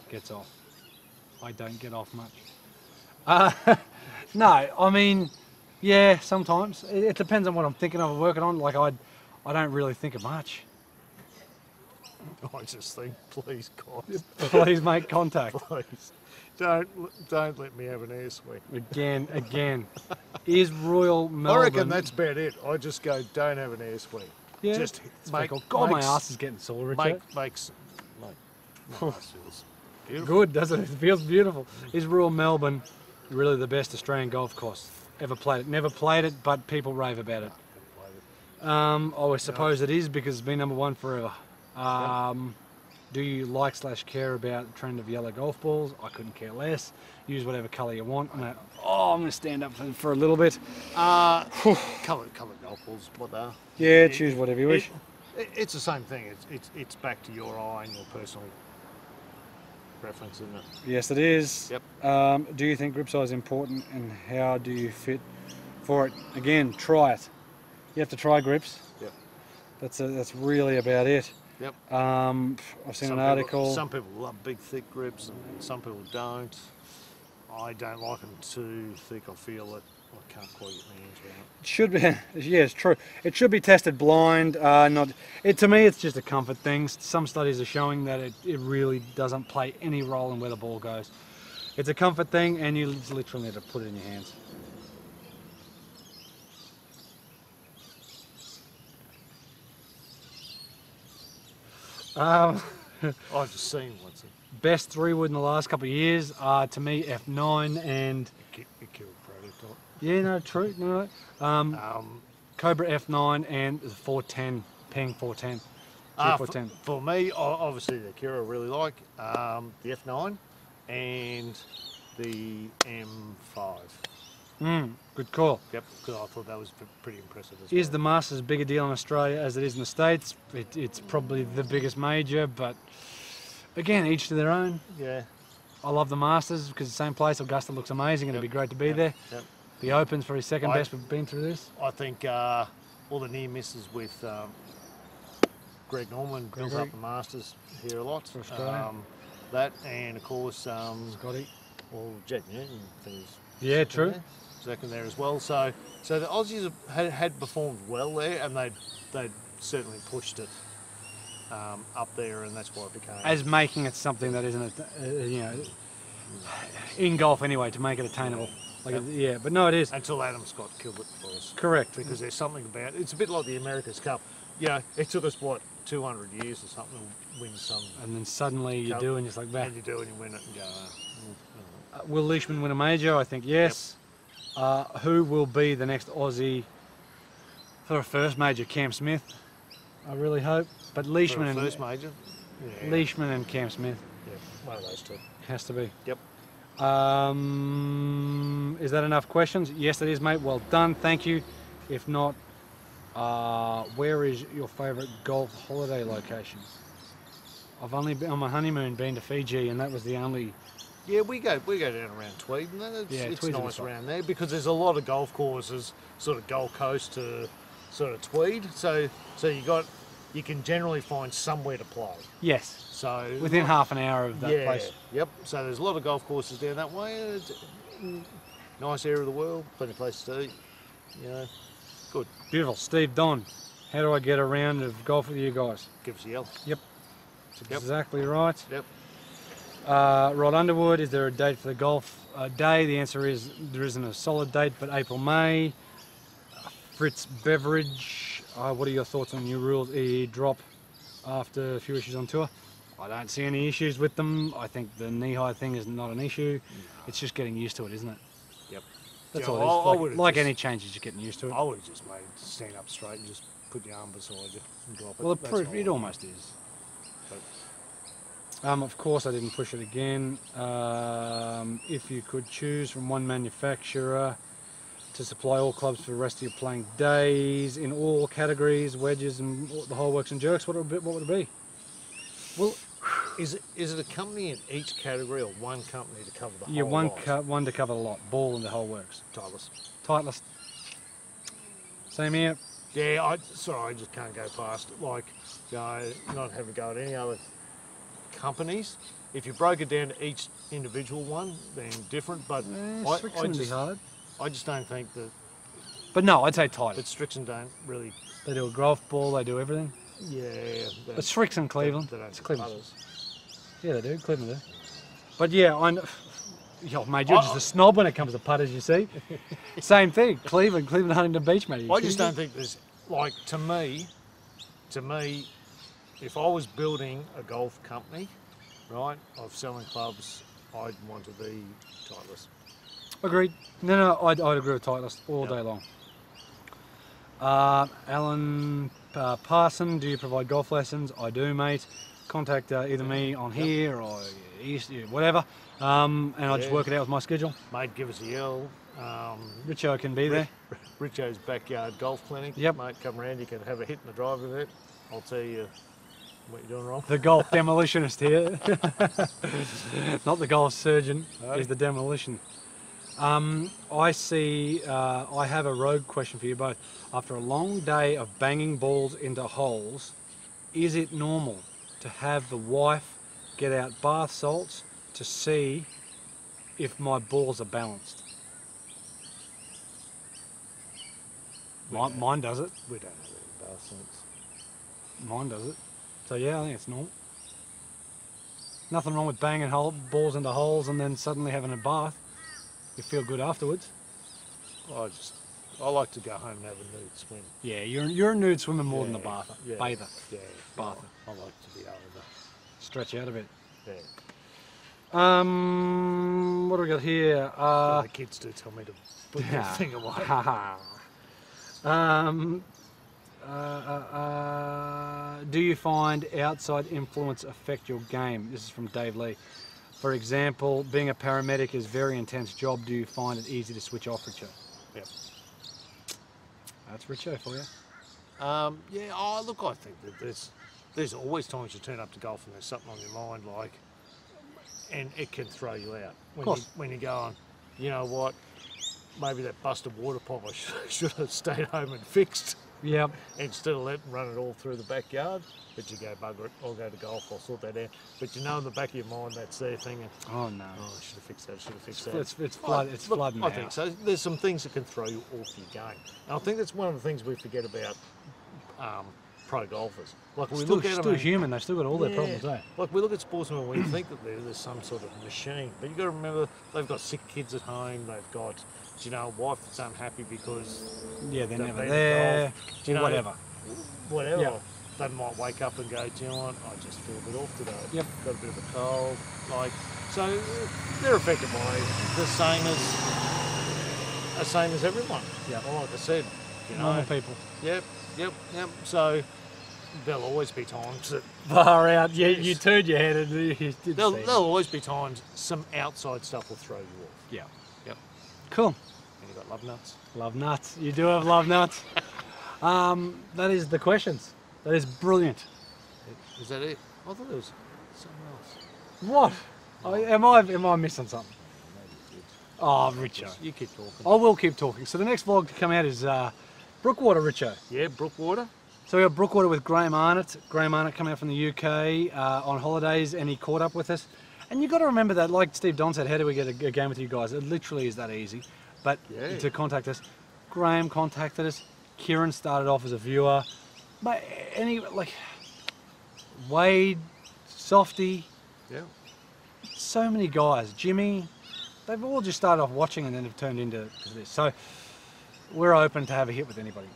Gets off. I don't get off much. No, I mean, yeah, sometimes. It depends on what I'm thinking of or working on. Like I don't really think of much. I just think, please, God. Please make contact. Please. Don't let me have an air swing. Again. Is Royal Melbourne... I reckon that's about it. I just go, don't have an air swing. Yeah. Just make... God, my ass is getting sore, Richard. Makes... My ass feels beautiful. Good, doesn't it? It feels beautiful. Is Royal Melbourne really the best Australian golf course? Ever played it? Never played it, but people rave about it. I suppose it is, because it's been #1 forever. Do you like/care about the trend of yellow golf balls? I couldn't care less. Use whatever colour you want. I'm going to stand up for a little bit. Coloured golf balls, what they are. Yeah, choose whatever you wish. It's the same thing. It's back to your eye and your personal preference, isn't it? Yes, it is. Yep. Do you think grip size is important, and how do you fit for it? Again, try it. You have to try grips. Yep. That's really about it. Yep. I've seen an article. Some people love big, thick grips, and some people don't. I don't like them too thick. I feel that I can't quite get my hands around it. It should be, yeah, it's true. It should be tested blind. To me, it's just a comfort thing. Some studies are showing that it really doesn't play any role in where the ball goes. It's a comfort thing, and you literally need to put it in your hands. I've just seen what's it. Best 3-wood in the last couple of years are, to me, F9 and... You killed prototype. Yeah, no, true. No. Cobra F9 and the 410, Peng 410. For me, obviously the Kira I really like, the F9 and the M5. Good call. Yep, because I thought that was pretty impressive as Is the Masters a bigger deal in Australia as it is in the States? It's probably the biggest major, but again, each to their own. Yeah. I love the Masters because the same place. Augusta looks amazing, and it'd be great to be there. Yep. The Open's probably second best we've been through this. I think all the near misses with Greg Norman built up the Masters here a lot. For Australia. That, and of course Scotty. Well, Jet Newton things. Yeah, true. Second there as well. So the Aussies had performed well there, and they'd certainly pushed it up there, and that's why it became as making it something that isn't, in golf anyway, to make it attainable. But no, it is. Until Adam Scott killed it for us. Correct. Because there's something about it. It's a bit like the America's Cup. It took us 200 years or something to win some. And then suddenly you do, and you're like that. And you do, and you win it, and go. Will Leishman win a major? I think yes. Who will be the next Aussie for a first major? Cam Smith, I really hope. But Leishman and first major. Yeah. Leishman and Cam Smith. Yeah, one of those two. Has to be. Yep. Is that enough questions? Yes, it is, mate. Well done. Thank you. If not, where is your favourite golf holiday location? I've only been on my honeymoon been to Fiji, and that was the only. Yeah, we go down around Tweed, and it's Tweed's nice around there because there's a lot of golf courses, sort of Gold Coast to sort of Tweed. So you can generally find somewhere to play. Yes. So within half an hour of that place. Yep. So there's a lot of golf courses down that way. It's nice area of the world, plenty of places to eat. You know, good. Beautiful. Steve Don, how do I get a round of golf with you guys? Give us a yell. Yep. That's exactly right. Yep. Rod Underwood, is there a date for the golf day? The answer is there isn't a solid date, but April, May. Fritz Beveridge, what are your thoughts on new rules drop after a few issues on tour? I don't see any issues with them. I think the knee-high thing is not an issue. No. It's just getting used to it, isn't it? Yep. That's all it is. Like any change, you're just getting used to it. I would have just made it stand up straight and just put your arm beside you and drop it. Well, it almost is. Of course, I didn't push it again. If you could choose from one manufacturer to supply all clubs for the rest of your playing days in all categories, wedges and the whole works and jerks, what would it be? Well, is it a company in each category or one company to cover the whole lot? One to cover the lot, ball and the whole works. Titleist. Same here. Yeah, I just can't go past it. Like, not having to go at any other companies. If you broke it down to each individual one, then different. But I just don't think that. But no, I'd say Titleist. But Strixon don't really. They do a golf ball. They do everything. Yeah. But Strixon, Cleveland. It's Cleveland. Yeah, they do. Cleveland do. But yeah, yo, mate, you're just a snob when it comes to putters. You see. Same thing. Cleveland, Huntington Beach, mate. I just don't think there's like to me. If I was building a golf company, right, of selling clubs, I'd want to be Titleist. Agreed. No, I'd agree with Titleist all day long. Alan Parson, do you provide golf lessons? I do, mate. Contact either me on here or whatever, and I'll just work it out with my schedule. Mate, give us a yell. Richo can be there. Richo's backyard golf clinic. Yep. Mate, come around. You can have a hit in the driver with it. I'll tell you what you're doing wrong. The golf demolitionist here. Not the golf surgeon, he's the demolition. I have a rogue question for you both. After a long day of banging balls into holes, is it normal to have the wife get out bath salts to see if my balls are balanced? Mine does it. We don't have any bath salts. Mine does it. So yeah, I think it's normal. Nothing wrong with banging balls into holes and then suddenly having a bath. You feel good afterwards. I like to go home and have a nude swim. Yeah, you're a nude swimmer more than a bather. Yeah. Bather. Yeah. Bather. I like to be able to stretch out a bit. Yeah. What do we got here? The kids do tell me to put their thing away. Do you find outside influence affect your game? This is from Dave Lee. For example, being a paramedic is a very intense job. Do you find it easy to switch off, Richo? Yep. That's Richo for you. Yeah. Oh, look, I think that there's always times you turn up to golf and there's something on your mind, and it can throw you out. When you're going, you know what? Maybe that busted water pump I should have stayed home and fixed. Yep. Instead of letting run it all through the backyard, but you go bugger it, I'll go to golf, I'll sort that out. But you know in the back of your mind that's there thinking, oh no, I should have fixed that, It's flooding I think so. There's some things that can throw you off your game. And I think that's one of the things we forget about pro golfers. Like we look at them, still human, they've still got all their problems, eh? Like we look at sportsmen and we think that there's some sort of machine. But you've got to remember, they've got sick kids at home, they've got, a wife that's unhappy because they're never there, whatever. Yeah. They might wake up and go, do you know what, I just feel a bit off today. Yep. Got a bit of a cold. So they're affected by it. The same as the same as everyone. Yeah. Well, like I said, you know. Normal people. Yep. So there'll always be times that Far out. Yeah, you turned your head and you did there'll always be times some outside stuff will throw you off. Yeah. Yep. Cool. And you got love nuts. Love nuts. You do have love nuts. That is the questions. That is brilliant. Is that it? I thought there was something else. What? Am I missing something? Maybe it Oh, Richo. You keep talking. I will keep talking. So the next vlog to come out is Brookwater, Richo. Yeah, Brookwater. So we got Brookwater with Graham Arnott. Graham Arnott coming out from the UK on holidays, and he caught up with us. And you've got to remember that, like Steve Don said, how do we get a game with you guys? It literally is that easy. But to contact us, Graham contacted us. Kieran started off as a viewer. But Wade, Softy, so many guys, Jimmy, they've all just started off watching and then have turned into this. So we're open to have a hit with anybody.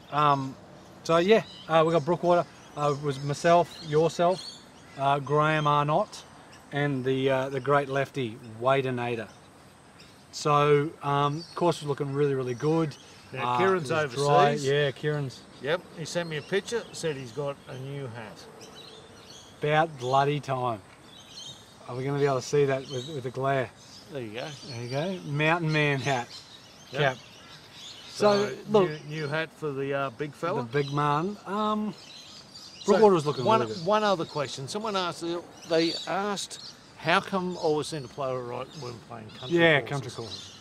So yeah, we got Brookwater. It was myself, yourself, Graham Arnott, and the great lefty Wade Nader. So course was looking really, really good. Now Kieran's overseas. Dry. Yeah, Kieran's. Yep. He sent me a picture. Said he's got a new hat. About bloody time. Are we going to be able to see that with the glare? There you go. There you go. Mountain man hat. Yep. Cap. So look, new hat for the big fella. the big man. Brookwater was looking really good. One other question. Someone asked. They asked, how come I always seem to play right when playing country? Yeah, courses? country courses.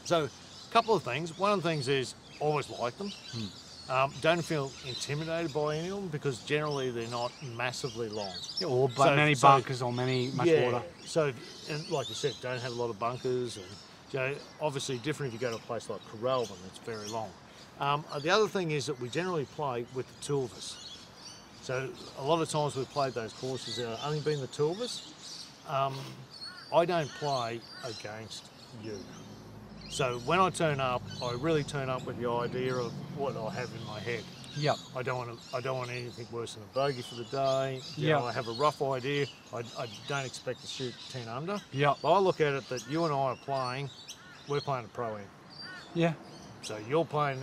So, a couple of things. One of the things is always like them. Don't feel intimidated by any of them because generally they're not massively long. Yeah, or many bunkers or much water. So, and like you said, don't have a lot of bunkers. And you know, obviously different if you go to a place like Corralbin, it's very long. The other thing is that we generally play with the two of us. So a lot of times we've played those courses that have only been the two of us. I don't play against you. So when I turn up, I really turn up with the idea of what I have in my head. Yep. I don't want anything worse than a bogey for the day. Yeah. I have a rough idea. I don't expect to shoot 10 under. Yep. But I look at it that you and I are playing. We're playing a pro am. Yeah. So you're playing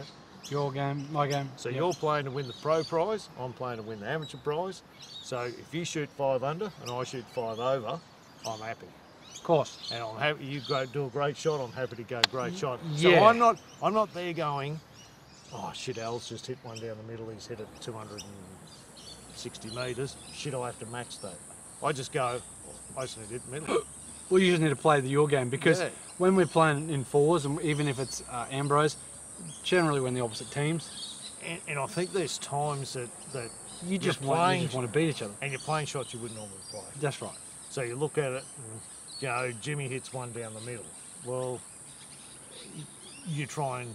Your game, my game. So you're playing to win the pro prize. I'm playing to win the amateur prize. So if you shoot 5 under and I shoot 5 over, I'm happy. Of course. And I'm happy you do a great shot. I'm happy to go great shot. Yeah. So I'm not there going, oh shit, Al's just hit one down the middle. He's hit it 260 metres. Shit, I have to match that. I just go, I just need to hit the middle. Well, you just need to play your game because when we're playing in fours, and even if it's Ambrose, generally we're in the opposite teams. And I think there's times that you just want to beat each other. And you're playing shots you wouldn't normally play. That's right. So you look at it and, you know, Jimmy hits one down the middle. Well, you try and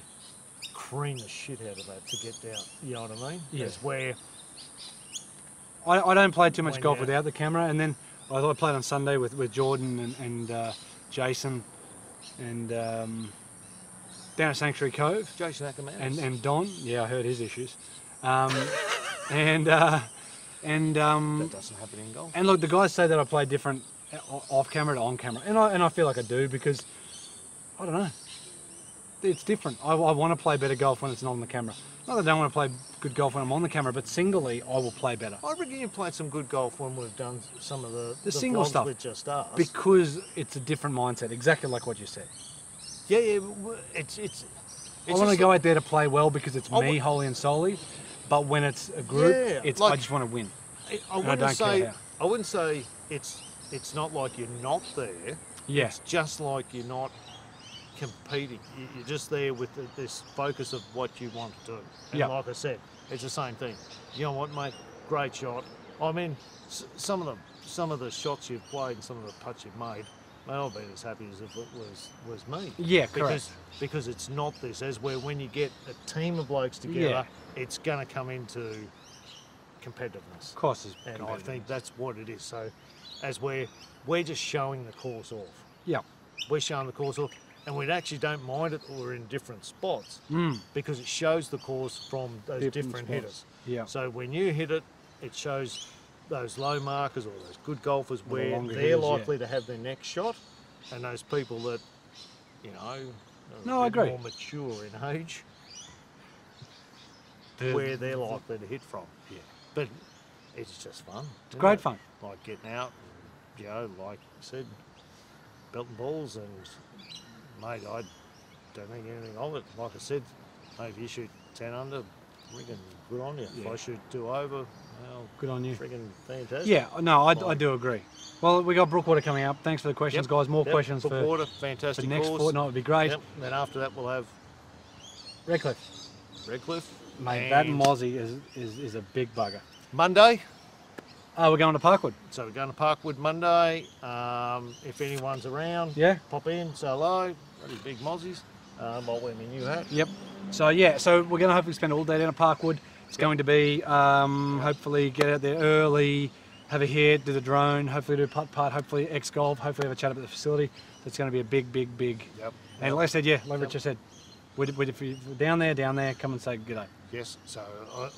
cream the shit out of that to get down. You know what I mean? Yeah. That's where... I don't play too much golf without the camera, and then I played on Sunday with Jordan and Jason and down at Sanctuary Cove. Jason Ackerman. And Don. Yeah, I heard his issues. And that doesn't happen in golf. And look, the guys say that I play different off camera to on camera, and I feel like I do because I don't know. It's different. I want to play better golf when it's not on the camera. Not that I don't want to play good golf when I'm on the camera, but singly I will play better. I reckon you played some good golf when we've done some of the single stuff with just us. Because it's a different mindset, exactly like what you said. Yeah, it's I want to go out there to play well because it's me wholly and solely, but when it's a group, it's I just want to win. I wouldn't say it's not like you're not there. Yeah. It's just like you're not competing. You're just there with this focus of what you want to do. And like I said, it's the same thing. You know what, mate? Great shot. I mean, some of the shots you've played and some of the putts you've made, I'll be as happy as if it was me. Yeah, correct. Because it's not this. As where when you get a team of blokes together, it's going to come into competitiveness. Of course, and I think that's what it is. So, as we're just showing the course off. Yeah. We're showing the course off, and we actually don't mind it that we're in different spots because it shows the course from those different hitters. Yeah. So when you hit it, it shows those low markers or those good golfers where they're hitters, likely to have their next shot, and those people that, you know, No, I agree. More mature in age, where they're likely to hit from. Yeah. But it's just fun. It's great fun. Like getting out, and, like you said, belting balls, and mate, I don't think anything of it. Like I said, mate, if you shoot 10 under, friggin' good on you. Yeah. If I shoot 2 over, well, good on you. Friggin' fantastic. Yeah, no, I do agree. Well, we got Brookwater coming up. Thanks for the questions, guys. More questions for Brookwater, fantastic the next course. fortnight would be great. Yep. And then after that, we'll have Redcliffe. Redcliffe. Mate, that Mozzie is a big bugger. Monday. Oh, we're going to Parkwood. So we're going to Parkwood Monday. If anyone's around, pop in, say hello. Bloody big Mozzies. I'll wear my new hat. Yep. So yeah, so we're going to hopefully spend all day down at Parkwood. It's going to be hopefully get out there early, have a hit, do the drone, hopefully do putt, hopefully ex-golf, hopefully have a chat about the facility. So it's going to be a big. Yep. And like I said, like Richard said, if you're down there, come and say g'day. Yes. So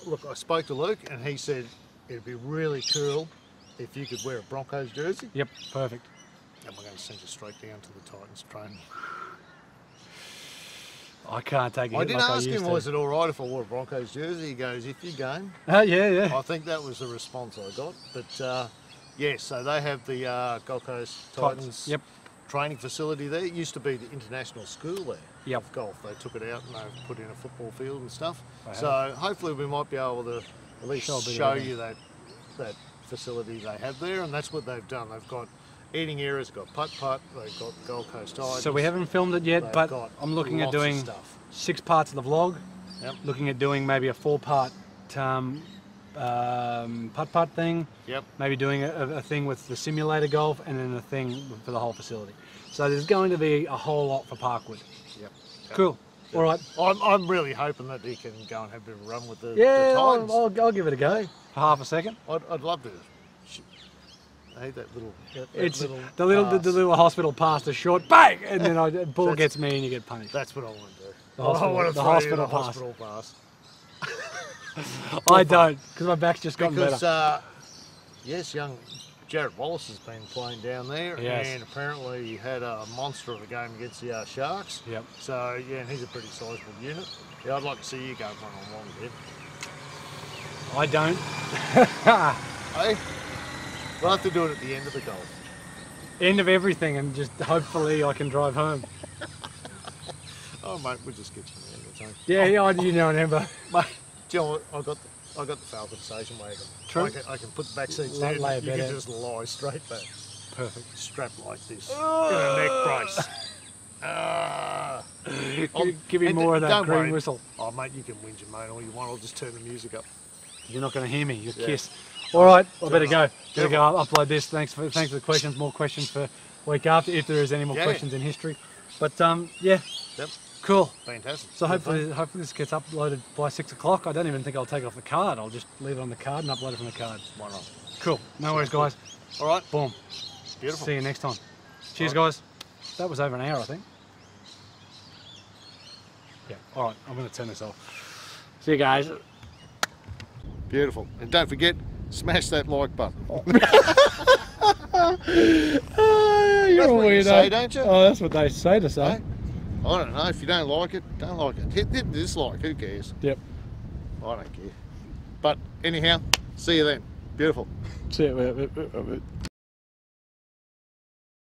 look, I spoke to Luke, and he said it'd be really cool if you could wear a Broncos jersey. Yep, perfect. And we're going to send you straight down to the Titans training. I can't take it. I did ask him, was it all right if I wore a Broncos jersey? He goes, if you game. Yeah. I think that was the response I got. But yeah, so they have the Gold Coast Titans training facility there. It used to be the international school there of golf. They took it out and they've put in a football field and stuff. So hopefully we might be able to at least show you that facility they have there, and that's what they've done. They've got eating areas, they've got putt, they've got Gold Coast Titans. So we haven't filmed it yet, but I'm looking at doing 6 parts of the vlog. Yep. Looking at doing maybe a 4-part putt thing. Yep. Maybe doing a thing with the simulator golf, and then a thing for the whole facility. So there's going to be a whole lot for Parkwood. Yep. Cool. Yep. All right. I'm really hoping that he can go and have a bit of a run with the Titans. I'll give it a go for half a second. I'd love to. I hate that little. It's the little hospital pass, the short bang, and then ball gets me and you get punished. That's what I want to do. The hospital pass. I don't, because my back's just gotten better. Yes, young Jared Wallace has been playing down there, and apparently he had a monster of a game against the Sharks. Yep. So yeah, and he's a pretty sizable unit. Yeah, I'd like to see you go one-on-one with him. I don't. Hey, we'll have to do it at the end of the golf. End of everything, and just hopefully I can drive home. Oh mate, we'll just get you there. Yeah, you know, Amber. Mate, do you know what? I got the Falcon station wagon. True. I can put the back seats down. You can just lie straight back. Perfect. Strapped like this in a neck brace. Give me more of that green whistle. Oh mate, you can whinge your mate all you want. I'll just turn the music up. You're not going to hear me. You kiss. All right, I better go. I'll upload this. Thanks for the questions. More questions for week after, if there is any more questions in history. But yeah. Yep. Cool. Fantastic. So hopefully this gets uploaded by 6 o'clock. I don't even think I'll take it off the card. I'll just leave it on the card and upload it from the card. Why not? Cool. No worries, guys. All right. Boom. Beautiful. See you next time. Cheers, guys. That was over an hour, I think. Yeah. All right. I'm going to turn this off. See you guys. Beautiful. And don't forget, smash that like button. You're a weirdo. Say, don't you? Oh, that's what they say to say. Hey? I don't know. If you don't like it, don't like it. Hit dislike. Who cares? Yep. I don't care. But anyhow, see you then. Beautiful. See you.